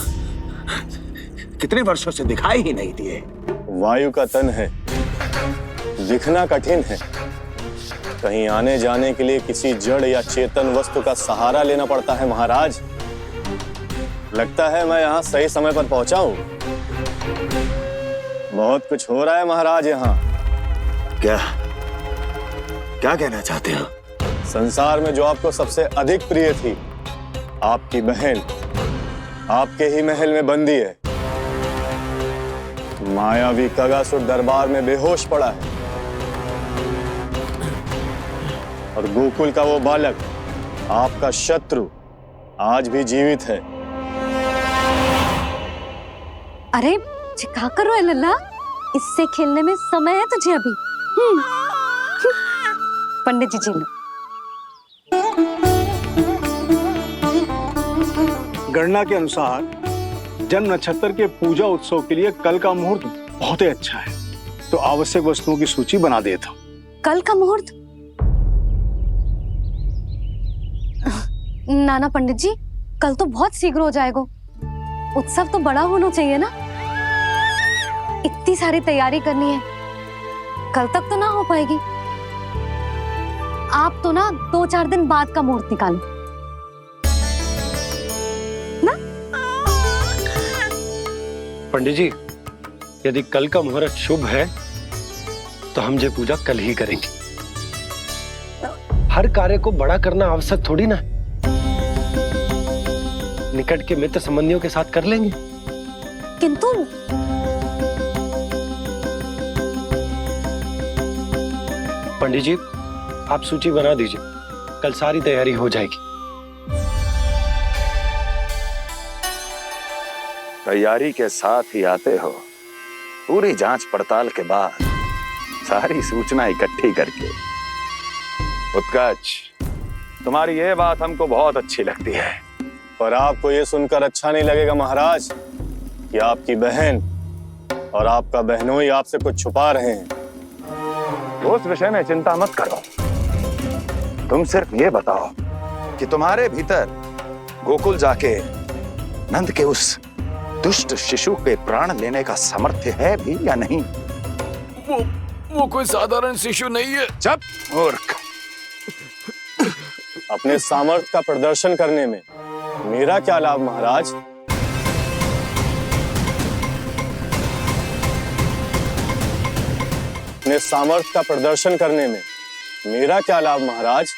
कितने वर्षों से दिखाई ही नहीं दिए। वायु का तन है, दिखना कठिन है। कहीं आने जाने के लिए किसी जड़ या चेतन वस्तु का सहारा लेना पड़ता है महाराज। लगता है मैं यहाँ सही समय पर पहुंचा हूँ। बहुत कुछ हो रहा है महाराज यहाँ। क्या क्या कहना चाहते हो? संसार में जो आपको सबसे अधिक प्रिय थी, आपकी बहन आपके ही महल में बंदी है। मायावी कागासुर दरबार में बेहोश पड़ा है और गोकुल का वो बालक, आपका शत्रु, आज भी जीवित है। अरे क्या कर रहे हो लल्ला? इससे खेलने में समय है तुझे अभी। पंडित जी लो। गणना के अनुसार जन्म नक्षत्र के पूजा उत्सव के लिए कल का मुहूर्त बहुत ही अच्छा है, तो आवश्यक वस्तुओं की सूची बना देता हूँ। कल का मुहूर्त? नाना पंडित जी, कल तो बहुत शीघ्र हो जाएगा। उत्सव तो बड़ा होना चाहिए ना, इतनी सारी तैयारी करनी है, कल तक तो ना हो पाएगी। आप तो ना 2-4 दिन बाद का मुहूर्त निकालो ना। पंडित जी, यदि कल का मुहूर्त शुभ है तो हम ये पूजा कल ही करेंगे। हर कार्य को बड़ा करना आवश्यक थोड़ी ना, निकट के मित्र संबंधियों के साथ कर लेंगे। किंतु पंडित जी, आप सूची बना दीजिए, कल सारी तैयारी हो जाएगी। तैयारी के साथ ही आते हो, पूरी जांच पड़ताल के बाद सारी सूचना इकट्ठी करके। उत्कर्ष, तुम्हारी ये बात हमको बहुत अच्छी लगती है, पर आपको ये सुनकर अच्छा नहीं लगेगा महाराज कि आपकी बहन और आपका बहनोई आपसे कुछ छुपा रहे हैं। उस विषय में चिंता मत करो, तुम सिर्फ ये बताओ कि तुम्हारे भीतर गोकुल जाके नंद के उस दुष्ट शिशु के प्राण लेने का सामर्थ्य है भी या नहीं? वो कोई साधारण शिशु नहीं है। चुप मूर्ख। अपने सामर्थ्य का प्रदर्शन करने में मेरा क्या लाभ महाराज? अपने सामर्थ्य का प्रदर्शन करने में मेरा क्या लाभ महाराज?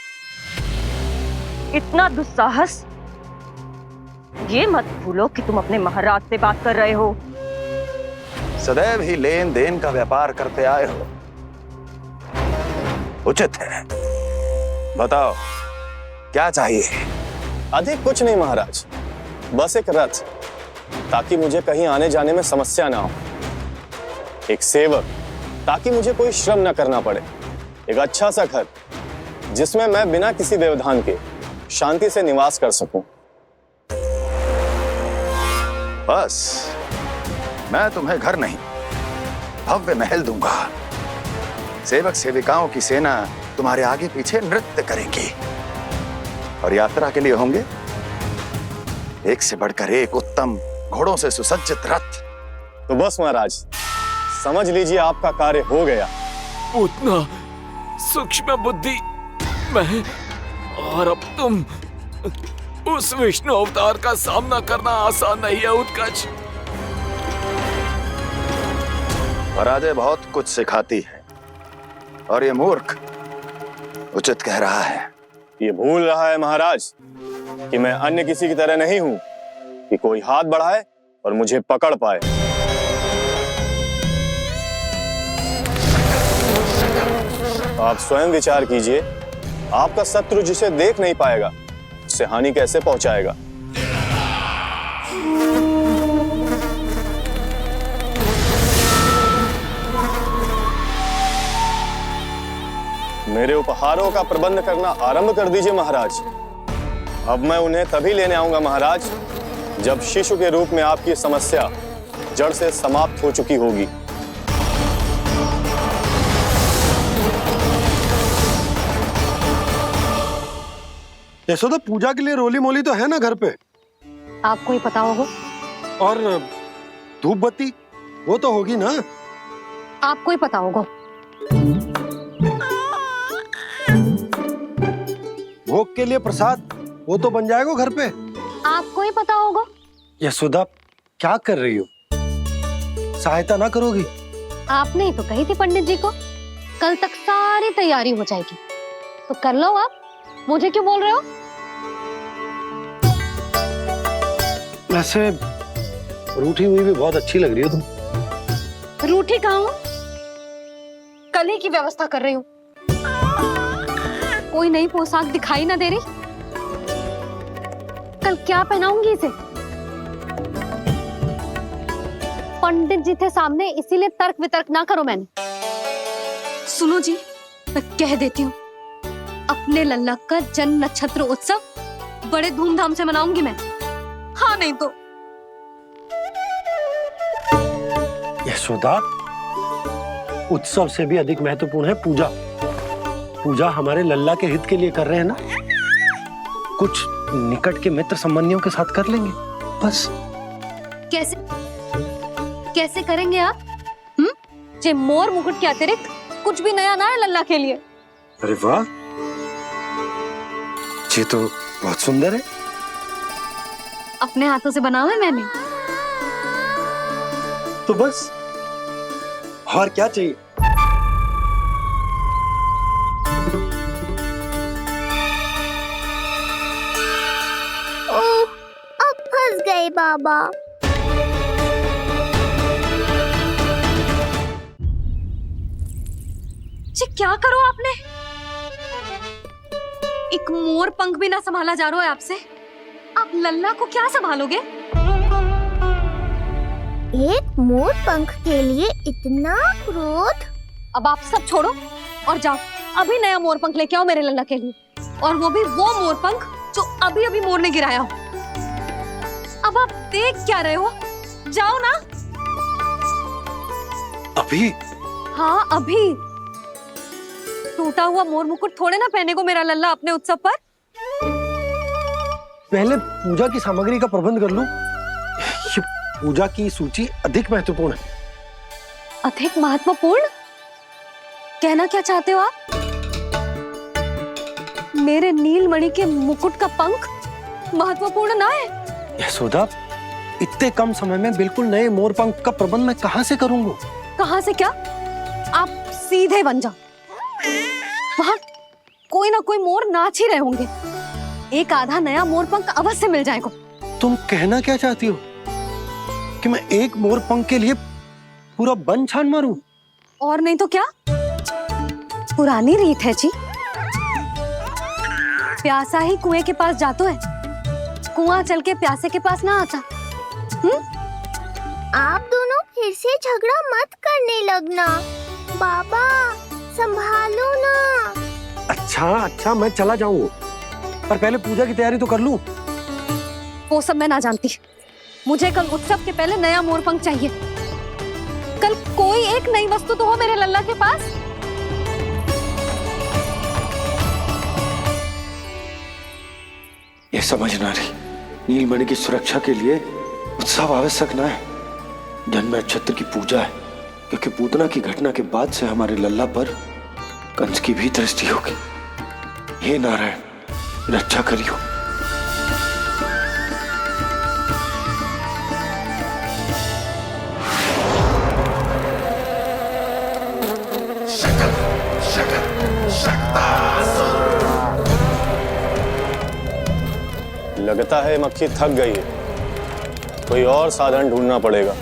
इतना दुस्साहस? ये मत भूलो कि तुम अपने महाराज से बात कर रहे हो। सदैव ही लेन देन का व्यापार करते आए हो, उचित है। बताओ क्या चाहिए? अधिक कुछ नहीं महाराज, बस एक रथ, ताकि मुझे कहीं आने जाने में समस्या ना हो। एक सेवक, ताकि मुझे कोई श्रम ना करना पड़े। एक अच्छा सा घर, जिसमें मैं बिना किसी व्यवधान के शांति से निवास कर सकूं। बस, मैं तुम्हें घर नहीं, भव्य महल दूंगा। सेवक सेविकाओं की सेना तुम्हारे आगे पीछे नृत्य करेंगी, और यात्रा के लिए होंगे एक से बढ़कर एक उत्तम घोड़ों से सुसज्जित रथ। तो बस महाराज, समझ लीजिए आपका कार्य हो गया। उतना सूक्ष्म बुद्धि मैं, और अब तुम, उस विष्णु अवतार का सामना करना आसान नहीं है उत्कर्ष। पराजय बहुत कुछ सिखाती है, और ये मूर्ख उचित कह रहा है। ये भूल रहा है महाराज कि मैं अन्य किसी की तरह नहीं हूं कि कोई हाथ बढ़ाए और मुझे पकड़ पाए। आप स्वयं विचार कीजिए, आपका शत्रु जिसे देख नहीं पाएगा, उससे हानि कैसे पहुंचाएगा? मेरे उपहारों का प्रबंध करना आरंभ कर दीजिए महाराज। अब मैं उन्हें तभी लेने आऊंगा महाराज, जब शिशु के रूप में आपकी समस्या जड़ से समाप्त हो चुकी होगी। यशोदा, पूजा के लिए रोली मोली तो है ना घर पे? आपको ही पता होगा। और धूप बत्ती वो तो होगी ना? आपको ही पता होगा। भोग के लिए प्रसाद वो तो बन जाएगा घर पे। आपको ही पता होगा। यशोदा, क्या कर रही हो? सहायता ना करोगी? आपने ही तो कही थी पंडित जी को, कल तक सारी तैयारी हो जाएगी, तो कर लो आप। मुझे क्यों बोल रहे हो? वैसे रूठी हुई भी बहुत अच्छी लग रही हो तुम। रूठी कहाँ हूँ? कल ही की व्यवस्था कर रही हूँ। कोई नई पोशाक दिखाई ना दे रही? कल क्या पहनाऊंगी इसे? पंडित जी थे सामने, इसीलिए तर्क वितर्क ना करो। मैंने सुनो जी, मैं कह देती हूँ, अपने लल्ला का जन्म नक्षत्र उत्सव बड़े धूमधाम से मनाऊंगी मैं। हाँ नहीं तो यशोदा, उत्सव से भी अधिक महत्वपूर्ण है पूजा। पूजा हमारे लल्ला के हित के लिए कर रहे हैं ना, कुछ निकट के मित्र संबंधियों के साथ कर लेंगे बस। कैसे कैसे करेंगे आप? जे मोर मुकुट के अतिरिक्त कुछ भी नया ना है लल्ला के लिए। अरे वाह, ये तो बहुत सुंदर है। अपने हाथों से बनाया है मैंने। तो बस और क्या चाहिए? ओह, अब फंस गए बाबा। जी क्या करो आपने? एक मोर पंख भी ना संभाला जा रहा है आपसे। आप लल्ला को क्या संभालोगे? एक मोर पंख के लिए इतना क्रोध? अब आप सब छोड़ो और जाओ, अभी नया मोर पंख लेके आओ मेरे लल्ला के लिए, और वो भी वो मोर पंख जो अभी अभी मोर ने गिराया हो। अब आप देख क्या रहे हो? जाओ ना। अभी? हाँ अभी। टूटा हुआ मोर मुकुट थोड़े ना पहने को मेरा लल्ला अपने उत्सव पर। पहले पूजा की सामग्री का प्रबंध कर लूं। ये पूजा की सूची अधिक महत्वपूर्ण है। अधिक महत्वपूर्ण? कहना क्या चाहते हो आप? मेरे नीलमणि के मुकुट का पंख महत्वपूर्ण ना है? यशोदा, इतने कम समय में बिल्कुल नए मोर पंख का प्रबंध मैं कहां से करूंगा? कहां से क्या? आप सीधे बन जाओ। वहां कोई ना कोई मोर नाच ही रहे होंगे। एक आधा नया मोर पंख अवश्य मिल जाएगा। तुम कहना क्या चाहती हो कि मैं एक मोर पंख के लिए पूरा वन छान मारूं? और नहीं तो क्या, पुरानी रीत है जी। प्यासा ही कुएं के पास जातो है, कुआं चल के प्यासे के पास ना आता। आप दोनों फिर से झगड़ा मत करने लगना। बाबा संभालो ना। अच्छा मैं चला जाऊं, पर पहले पूजा की तैयारी तो कर लूं। वो सब मैं ना जानती। मुझे कल उत्सव के पहले नया मोर पंख चाहिए। कल कोई एक नई वस्तु तो हो मेरे लल्ला के पास। ये समझ ना रही, नीलमणि की सुरक्षा के लिए उत्सव आवश्यक ना है, जन्म नक्षत्र की पूजा है, क्योंकि पूतना की घटना के बाद से हमारे लल्ला पर कंस की भी दृष्टि होगी। हे नारायण, रक्षा करियो। लगता है मक्खी थक गई है, कोई और साधन ढूंढना पड़ेगा।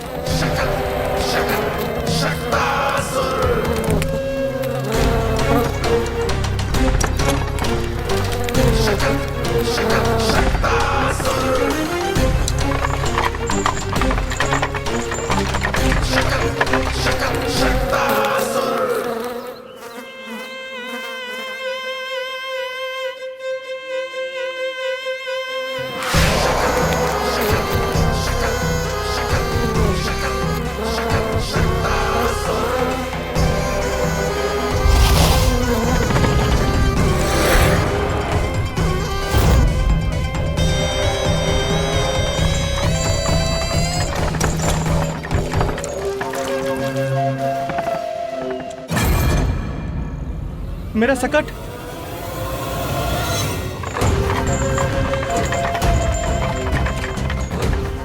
मेरा सकट।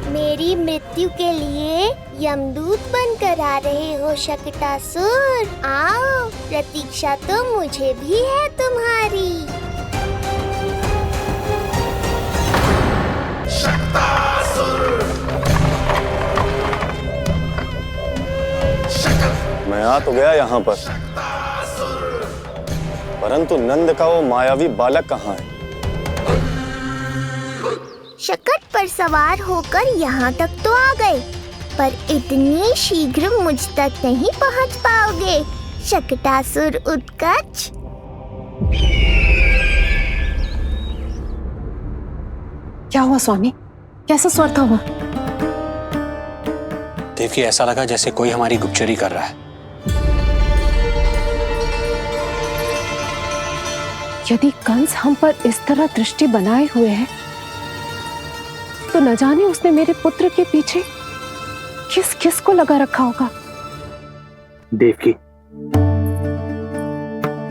मेरी मृत्यु के लिए यमदूत बनकर आ रहे हो शकटासुर? आओ, प्रतीक्षा तो मुझे भी है तुम्हारी। मैं आ तो गया यहाँ पर, परंतु नंद का वो मायावी बालक कहाँ है? शकट पर सवार होकर यहाँ तक तो आ गए, पर इतनी शीघ्र मुझ तक नहीं पहुँच पाओगे शकटासुर उत्कच। क्या हुआ स्वामी? कैसा स्वर था वो? देवकी, ऐसा लगा जैसे कोई हमारी गुप्तचोरी कर रहा है। यदि कंस हम पर इस तरह दृष्टि बनाए हुए है तो न जाने उसने मेरे पुत्र के पीछे किस किस को लगा रखा होगा। देवकी,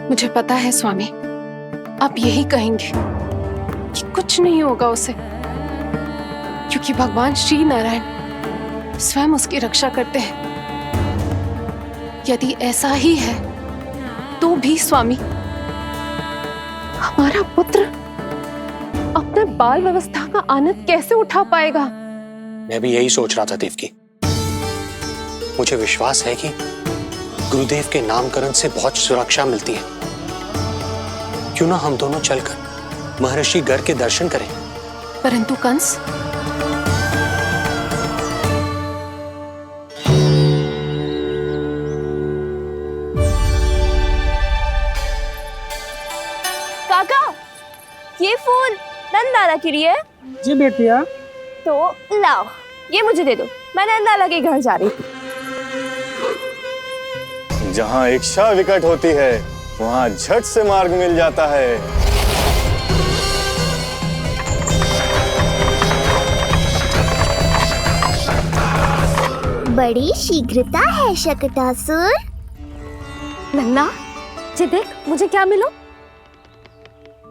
मुझे पता है स्वामी, आप यही कहेंगे कि कुछ नहीं होगा उसे, क्योंकि भगवान श्री नारायण स्वयं उसकी रक्षा करते हैं। यदि ऐसा ही है तो भी स्वामी, हमारा पुत्र अपने बाल व्यवस्था का आनंद कैसे उठा पाएगा? मैं भी यही सोच रहा था देवकी। मुझे विश्वास है कि गुरुदेव के नामकरण से बहुत सुरक्षा मिलती है। क्यों ना हम दोनों चलकर महर्षि गर के दर्शन करें। परंतु कंस, काका, ये फूल नंदाला के लिए है? जी बेटिया। तो लाओ, ये मुझे दे दो, मैं नंदाला के घर जा रही थी। जहाँ इच्छा विकट होती है वहाँ झट से मार्ग मिल जाता है। बड़ी शीघ्रता है शकटासुर। नन्ना, जी देख मुझे क्या मिलो।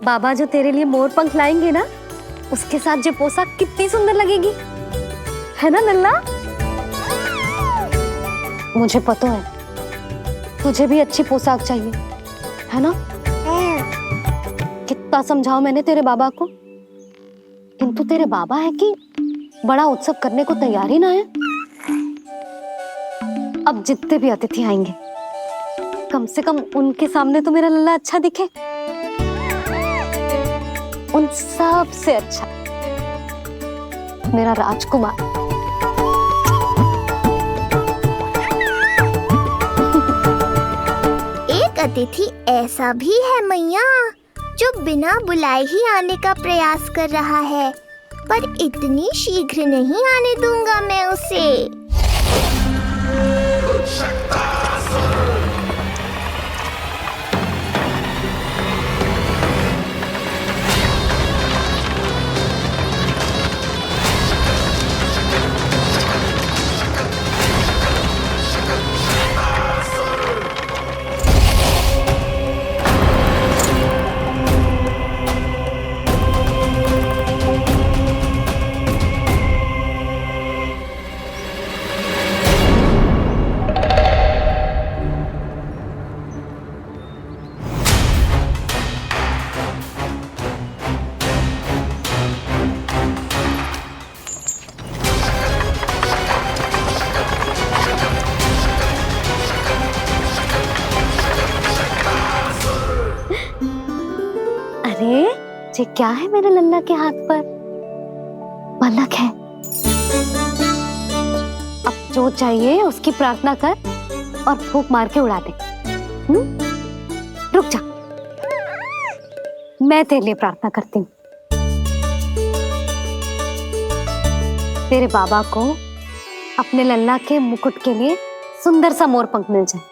बाबा जो तेरे लिए मोर पंख लाएंगे ना, उसके साथ जो पोशाक कितनी सुंदर लगेगी, है ना नन्ना? मुझे पता है तुझे भी अच्छी पोशाक चाहिए, है ना? कितना समझाओ मैंने तेरे बाबा को, किंतु तेरे बाबा है कि बड़ा उत्सव करने को तैयार ही ना है। अब जितने भी अतिथि आएंगे, कम से कम उनके सामने तो मेरा लल्ला अच्छा दिखे। उन सब से अच्छा मेरा राजकुमार। एक अतिथि ऐसा भी है मैया जो बिना बुलाए ही आने का प्रयास कर रहा है, पर इतनी शीघ्र नहीं आने दूंगा मैं उसे। ये क्या है मेरे लल्ला के हाथ पर? पलक है। अब जो चाहिए उसकी प्रार्थना कर और फूंक मार के उड़ा दे। रुक जा, मैं तेरे लिए प्रार्थना करती हूँ। तेरे बाबा को अपने लल्ला के मुकुट के लिए सुंदर सा मोर पंख मिल जाए।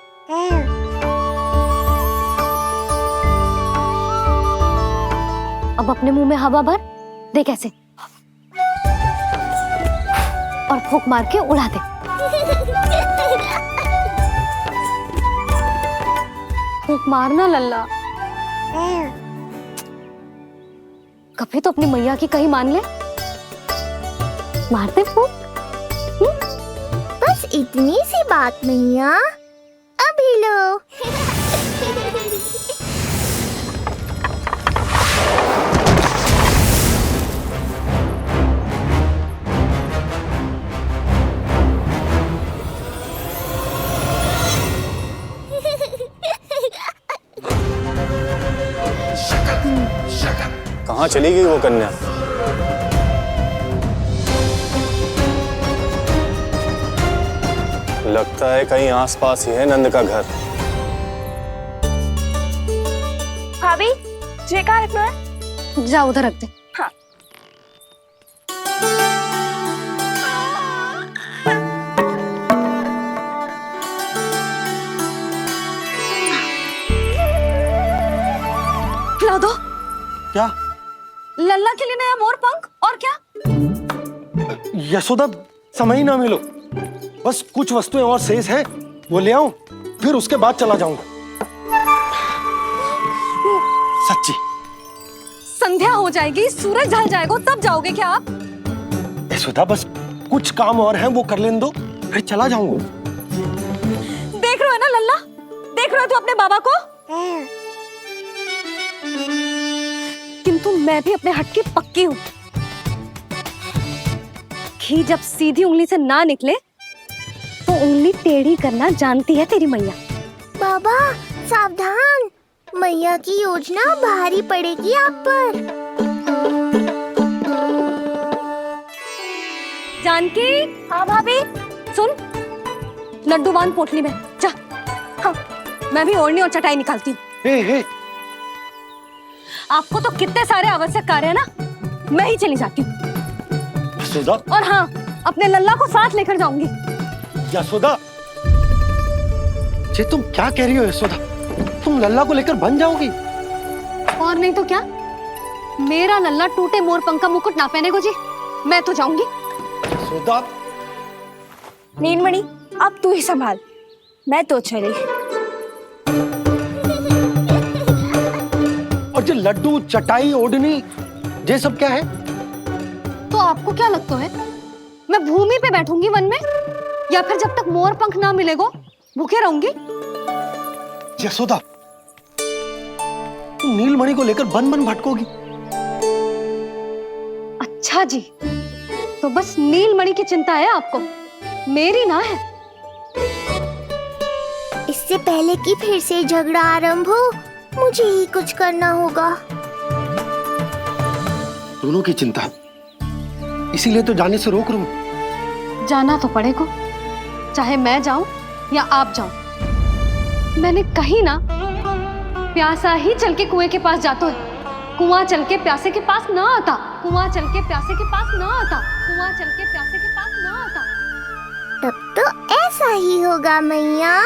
अब अपने मुंह में हवा भर दे कैसे, और फूंक मार के उड़ा दे। फूंक मारना लल्ला, कभी तो अपनी मैया की कहीं मान ले। मारते फूंक। बस इतनी सी बात मैया, अभी लो। कहाँ चली गई वो कन्या? लगता है कहीं आसपास ही है नंद का घर। भाभी, तुझे कहाँ रखना है? जा उधर रख दे। हाँ। क्या? लल्ला के लिए नया मोर पंख और क्या? यशोदा, समय ही ना मिलो, बस कुछ वस्तुएं और शेष हैं, वो ले आऊं, फिर उसके बाद चला जाऊंगा। सच्ची। संध्या हो जाएगी, सूरज ढल जाएगा, तब जाओगे क्या आप? यशोदा, बस कुछ काम और हैं, वो कर लेने दो, फिर चला जाऊंगा। देख रहे हो ना लल्ला, देख रहे हो तू अपने बाबा को? किंतु मैं भी अपने हट की पक्की हूँ। घी जब सीधी उंगली से ना निकले तो उंगली टेढ़ी करना जानती है तेरी मैया। बाबा सावधान, मैया की योजना भारी पड़ेगी आप पर। जानकी। हाँ भाभी। सुन, लड्डू बांध पोटली में, जा। हाँ, मैं भी ओढ़नी और चटाई निकालती हूँ। आपको तो कितने सारे आवश्यक कार्य है ना, मैं ही चली जाती हूँ। यशोदा। और हाँ, अपने लल्ला को साथ लेकर जाऊंगी। यशोदा, ये तुम क्या कह रही हो यशोदा? तुम लल्ला को लेकर बन जाओगी? और नहीं तो क्या, मेरा लल्ला टूटे मोर पंख का मुकुट ना पहने को जी, मैं तो जाऊंगी। यशोदा। नीलमणि, अब तू ही संभाल, मैं तो चली। और जो लड्डू, चटाई, ओढ़नी, ये सब क्या है? तो आपको क्या लगता है, मैं भूमि पे बैठूंगी वन में, या फिर जब तक मोर पंख ना मिलेगो भूखे रहूंगी? यशोदा, तुम नीलमणि को लेकर बन बन भटकोगी। अच्छा जी, तो बस नीलमणि की चिंता है आपको, मेरी ना है। इससे पहले कि फिर से झगड़ा आरंभ हो, मुझे ही कुछ करना होगा। दोनों की चिंता है, इसीलिए तो जाने से रोक रहा हूं। जाना तो पड़ेगा, चाहे मैं जाऊं या आप जाओ। मैंने कहीं ना प्यासा ही चल के कुएं के पास जाता है, कुआं चल के प्यासे के पास ना आता, कुआं चल के प्यासे के पास ना आता, कुआं चल के प्यासे के पास ना आता। तब तो ऐसा ही होगा मैया।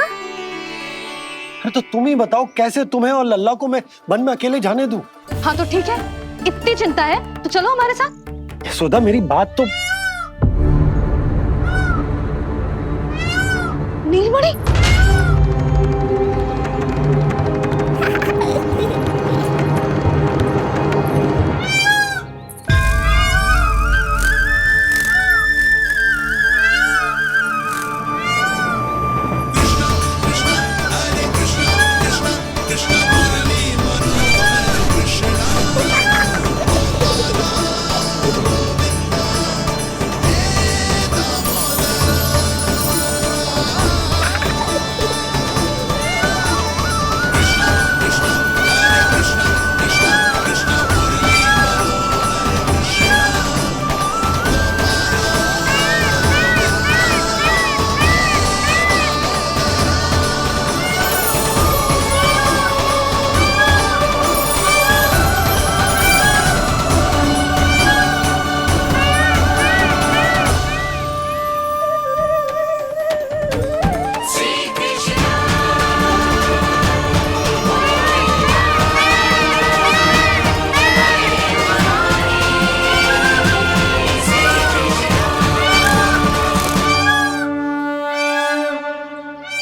अरे तो तुम ही बताओ, कैसे तुम्हें और लल्ला को मैं वन में अकेले जाने दूं? हाँ तो ठीक है, इतनी चिंता है तो चलो हमारे साथ। यशोदा, मेरी बात तो। नीलमणि,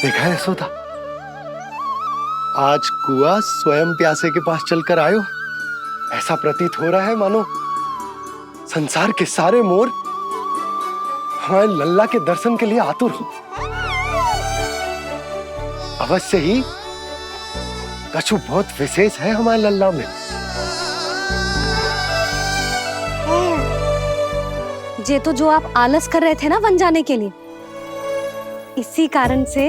देखा है यशोदा, आज कुआं स्वयं प्यासे के पास चलकर आयो। ऐसा प्रतीत हो रहा है मानो संसार के सारे मोर हमारे लल्ला के दर्शन के लिए आतुर हो। अवश्य ही कछु बहुत विशेष है हमारे लल्ला में। ये तो जो आप आलस कर रहे थे ना वन जाने के लिए, इसी कारण से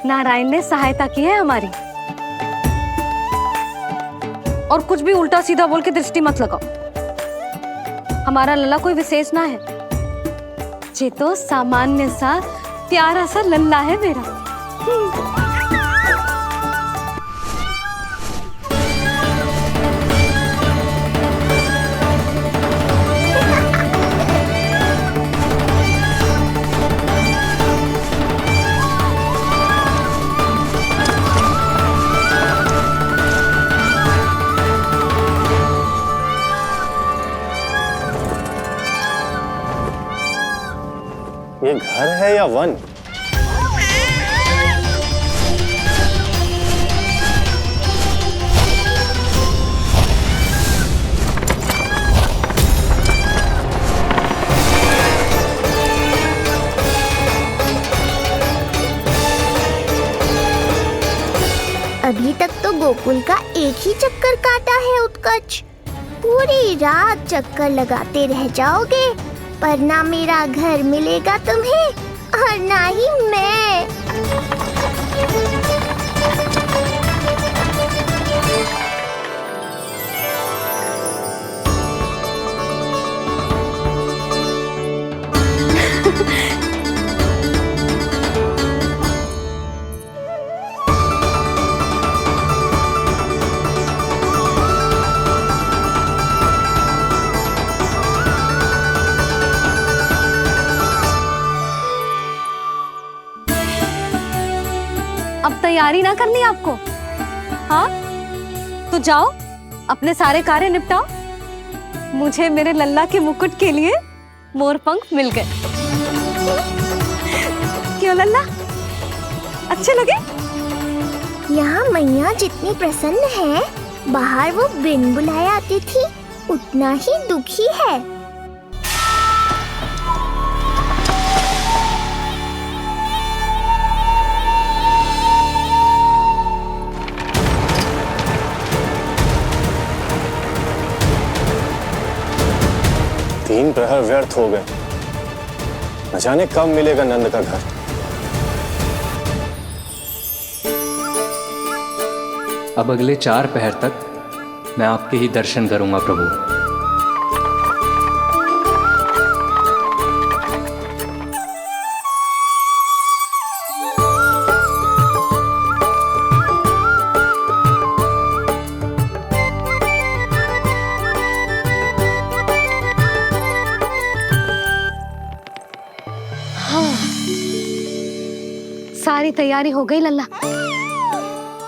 नारायण ने सहायता की है हमारी। और कुछ भी उल्टा सीधा बोल के दृष्टि मत लगाओ, हमारा लल्ला कोई विशेष ना है, ये तो सामान्य सा प्यारा सा लल्ला है मेरा। ये घर है या वन? अभी तक तो गोकुल का एक ही चक्कर काटा है उत्कर्ष। पूरी रात चक्कर लगाते रह जाओगे, पर ना मेरा घर मिलेगा तुम्हें और ना ही मैं। अब तैयारी ना करनी आपको? हाँ तो जाओ अपने सारे कार्य निपटाओ। मुझे मेरे लल्ला के मुकुट के लिए मोर पंख मिल गए। क्यों लल्ला, अच्छे लगे? यहाँ मैया जितनी प्रसन्न है, बाहर वो बिन बुलाए आती थी उतना ही दुखी है। तीन प्रहर व्यर्थ हो गए। न जाने कब मिलेगा नंद का घर। अब अगले 4 पहर तक मैं आपके ही दर्शन करूंगा प्रभु। सारी तैयारी हो गई लल्ला,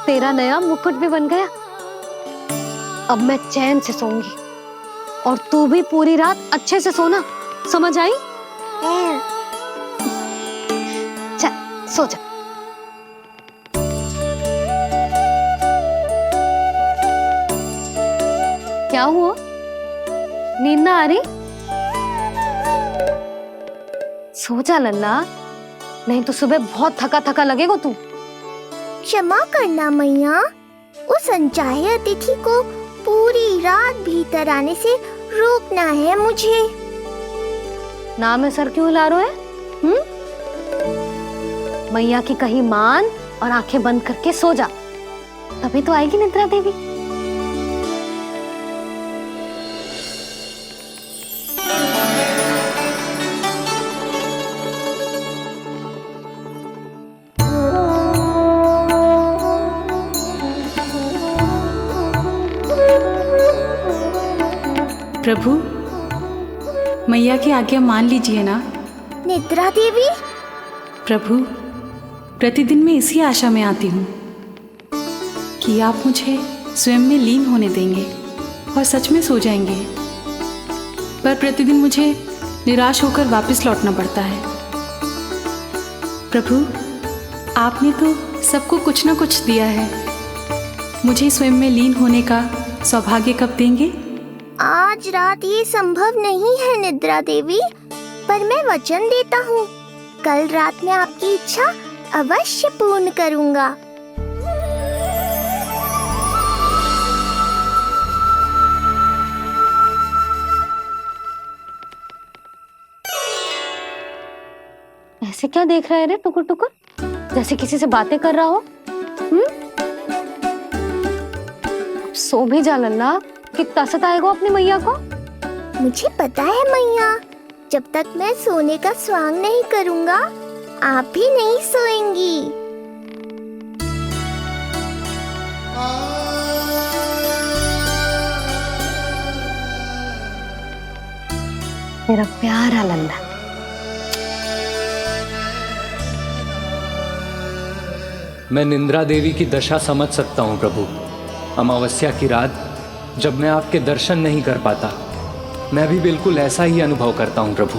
तेरा नया मुकुट भी बन गया। अब मैं चैन से सोऊंगी और तू भी पूरी रात अच्छे से सोना, समझ आई? चल सो जा। क्या हुआ, नींद ना आ रही? सो जा लल्ला, नहीं तो सुबह बहुत थका थका लगेगा तू। क्षमा करना मैया, उस अनचाहे अतिथि को पूरी रात भीतर आने से रोकना है मुझे। नाम में सर क्यों हिला रहे है? मैया की कही मान और आंखें बंद करके सो जा, तभी तो आएगी निद्रा देवी। प्रभु, मैया की आज्ञा मान लीजिए ना। निद्रा देवी? प्रभु, प्रतिदिन मैं इसी आशा में आती हूँ कि आप मुझे स्वयं में लीन होने देंगे और सच में सो जाएंगे, पर प्रतिदिन मुझे निराश होकर वापस लौटना पड़ता है। प्रभु, आपने तो सबको कुछ ना कुछ दिया है, मुझे स्वयं में लीन होने का सौभाग्य कब देंगे? आज रात ये संभव नहीं है निद्रा देवी, पर मैं वचन देता हूँ कल रात में आपकी इच्छा अवश्य पूर्ण करूँगा। ऐसे क्या देख रहा है रे टुकुर टुकुर, जैसे किसी से बातें कर रहा हो? सो भी जा लल्ला, कितना सताएगा अपनी मैया को। मुझे पता है मैया, जब तक मैं सोने का स्वांग नहीं करूँगा आप भी नहीं सोएंगी। मेरा प्यारा लल्ला। मैं निंद्रा देवी की दशा समझ सकता हूँ प्रभु। अमावस्या की रात जब मैं आपके दर्शन नहीं कर पाता, मैं भी बिल्कुल ऐसा ही अनुभव करता हूँ प्रभु।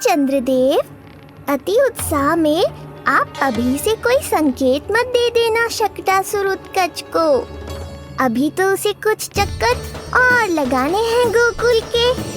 चंद्रदेव, अति उत्साह में आप अभी से कोई संकेत मत दे देना शकटासुर उत्कच को। अभी तो उसे कुछ चक्कर और लगाने हैं गोकुल के।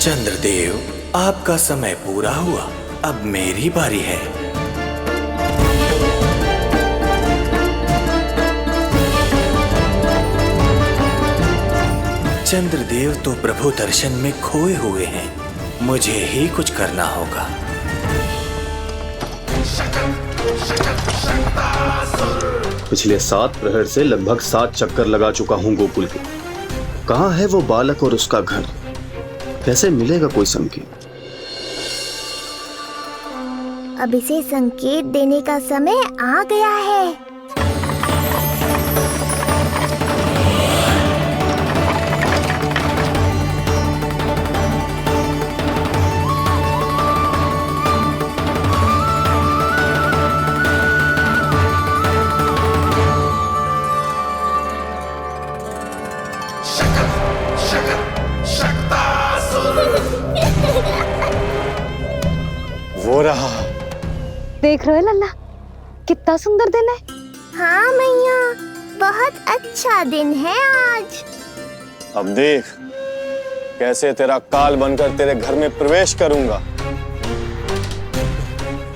चंद्रदेव, आपका समय पूरा हुआ, अब मेरी बारी है। चंद्रदेव तो प्रभु दर्शन में खोए हुए हैं, मुझे ही कुछ करना होगा। पिछले 7 प्रहर से लगभग 7 चक्कर लगा चुका हूँ गोकुल के। कहाँ है वो बालक और उसका घर? कैसे मिलेगा कोई संकेत? अब इसे संकेत देने का समय आ गया है। वो रहा। देख रहे हो लल्ला, कितना सुंदर दिन है। हाँ मैया, बहुत अच्छा दिन है आज। अब देख कैसे तेरा काल बनकर तेरे घर में प्रवेश करूंगा,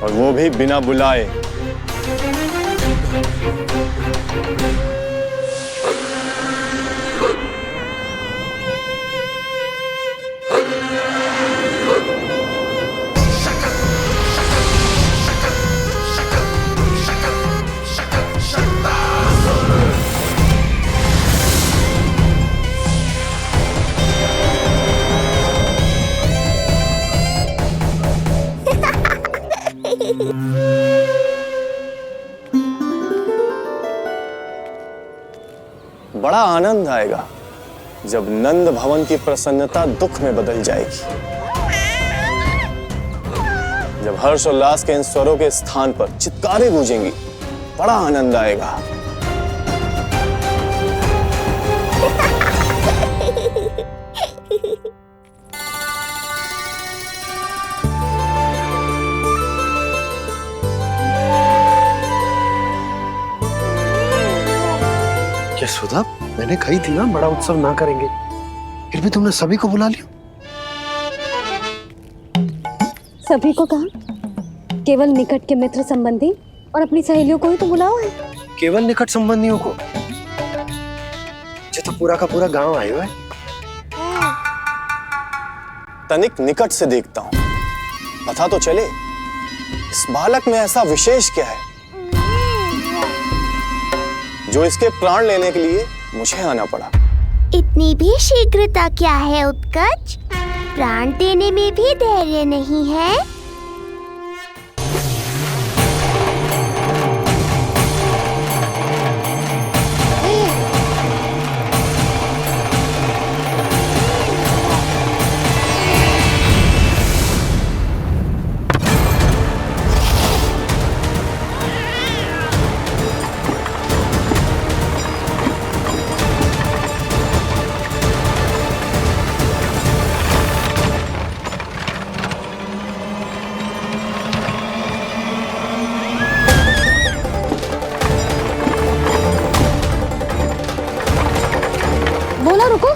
और वो भी बिना बुलाए। बड़ा आनंद आएगा जब नंद भवन की प्रसन्नता दुख में बदल जाएगी, जब हर्षोल्लास के इन स्वरों के स्थान पर चित्कारें गूंजेंगी। बड़ा आनंद आएगा। यशोदा, मैंने कही थी ना बड़ा उत्सव ना करेंगे, फिर भी तुमने सभी को बुला लिया। सभी को कहा? केवल निकट के मित्र संबंधी और अपनी सहेलियों को ही तो बुलाओ है। केवल निकट संबंधियों को? तो पूरा का पूरा गांव आयो है। तनिक निकट से देखता हूं, पता तो चले इस बालक में ऐसा विशेष क्या है जो इसके प्राण लेने के लिए मुझे आना पड़ा। इतनी भी शीघ्रता क्या है उत्कच? प्राण देने में भी धैर्य नहीं है। बोला रुको।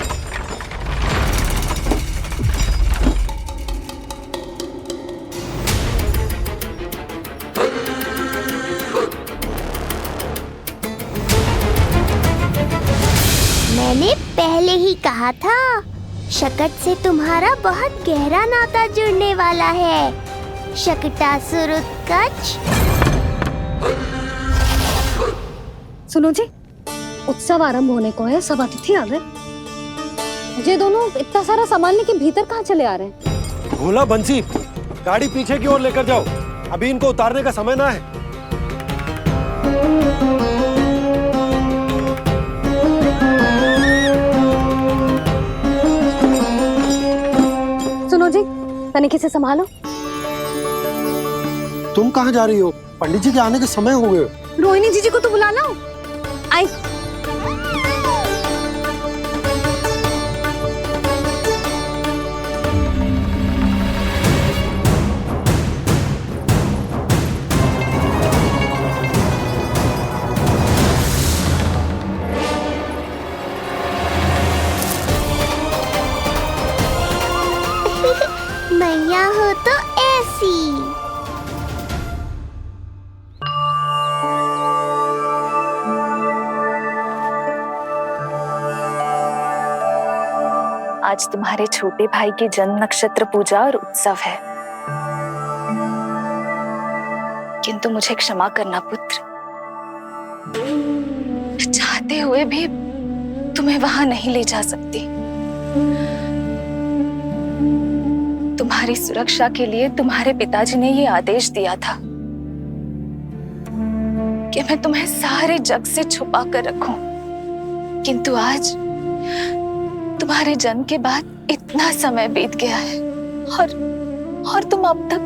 मैंने पहले ही कहा था, शकट से तुम्हारा बहुत गहरा नाता जुड़ने वाला है। शकटासुर उत्कच। सुनो जी, उत्सव आरंभ होने को है, सब अतिथि आ गए। ये दोनों इतना सारा सामान लेके भीतर कहाँ चले आ रहे हैं? भोला, बंसी, गाड़ी पीछे की ओर लेकर जाओ, अभी इनको उतारने का समय ना है। सुनो जी, तनिक से संभालो। तुम कहाँ जा रही हो? पंडित जी के आने के समय हो गए। रोहिणी जीजी को तो बुला लो। आई। मैया हो तो ऐसी। आज तुम्हारे छोटे भाई की जन्म नक्षत्र पूजा और उत्सव है, किंतु मुझे क्षमा करना पुत्र, चाहते हुए भी तुम्हें वहां नहीं ले जा सकती। तुम्हारी सुरक्षा के लिए तुम्हारे पिताजी ने ये आदेश दिया था कि मैं तुम्हें सारे जग से छुपा कर रखूं, किंतु आज तुम्हारे जन्म के बाद इतना समय बीत गया है और तुम अब तक।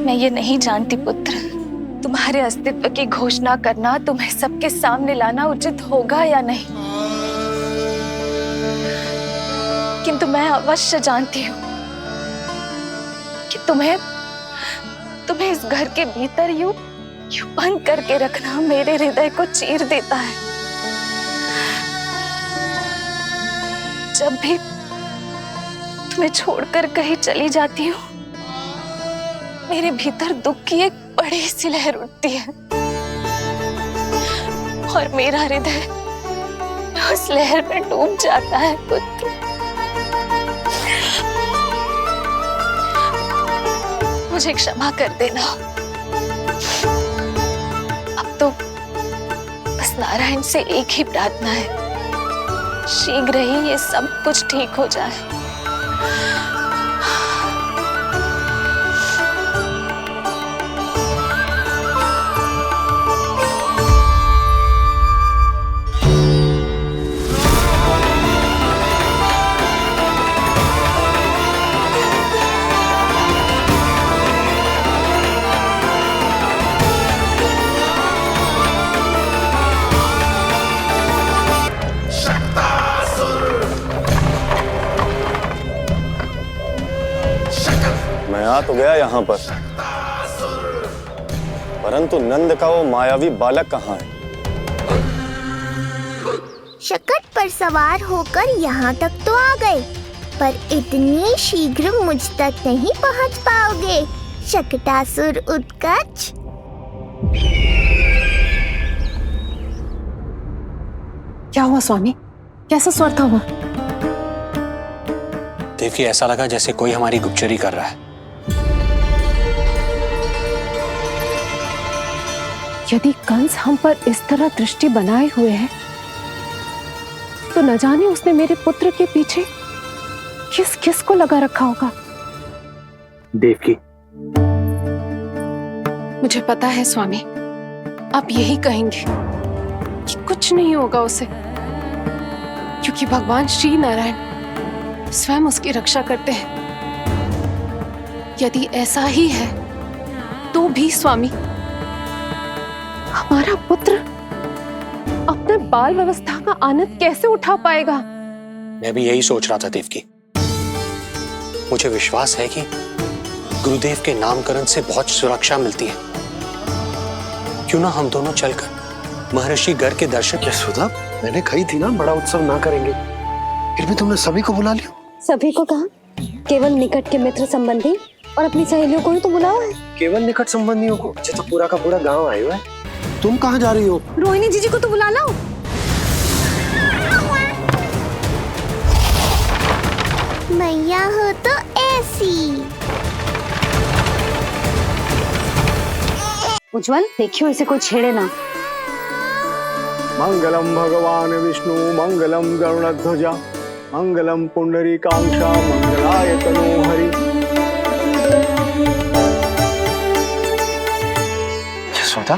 मैं ये नहीं जानती पुत्र, तुम्हारे अस्तित्व की घोषणा करना, तुम्हें सबके सामने लाना उचित होगा या नहीं, किंतु मैं अवश्य जानती हूँ कि तुम्हें इस घर के भीतर यूं बंद करके रखना मेरे हृदय को चीर देता है। जब भी तुम्हें छोड़कर कहीं चली जाती हूँ, मेरे भीतर दुख की एक बड़ी सी लहर उठती है और मेरा हृदय उस लहर में डूब जाता है पुत्र। मुझे क्षमा कर देना। अब तो बस नारायण से एक ही प्रार्थना है, शीघ्र ही ये सब कुछ ठीक हो जाए। मैं आ तो गया यहाँ पर, परंतु नंद का वो मायावी बालक कहाँ है? शकट पर सवार होकर यहाँ तक तो आ गए, पर इतनी शीघ्र मुझ तक नहीं पहुँच पाओगे शकटासुर उत्कच। क्या हुआ स्वामी? कैसा स्वर था वो? देवकी, ऐसा लगा जैसे कोई हमारी गुप्तचरी कर रहा है। यदि कंस हम पर इस तरह दृष्टि बनाए हुए है, तो न जाने उसने मेरे पुत्र के पीछे किस किस को लगा रखा होगा। देवकी, मुझे पता है स्वामी, आप यही कहेंगे कि कुछ नहीं होगा उसे, क्योंकि भगवान श्री नारायण स्वयं उसकी रक्षा करते हैं। यदि ऐसा ही है तो भी स्वामी, हमारा पुत्र अपने बाल व्यवस्था का आनंद कैसे उठा पाएगा? मैं भी यही सोच रहा था देवकी। मुझे विश्वास है कि गुरुदेव के नामकरण से बहुत सुरक्षा मिलती है। क्यों ना हम दोनों चलकर महर्षि घर के दर्शन। यशोदा, मैंने कही थी ना बड़ा उत्सव ना करेंगे, फिर भी तुमने सभी को बुला लिया। सभी को कहा? केवल निकट के मित्र संबंधी और अपनी सहेलियों को ही तो बुलाओ है। केवल निकट संबंधियों को? अच्छा, तो पूरा का पूरा गांव आया हुआ है। तुम कहाँ जा रही हो? रोहिणी जीजी को तो बुला लो। मैया हो तो ऐसी। उज्जवल, देखियो इसे कोई छेड़े ना। मंगलम भगवान विष्णु, मंगलम गरुड़ध्वजा, मंगलम पुंडरीकाक्षा, मंगलाय तनोहरि। यशोदा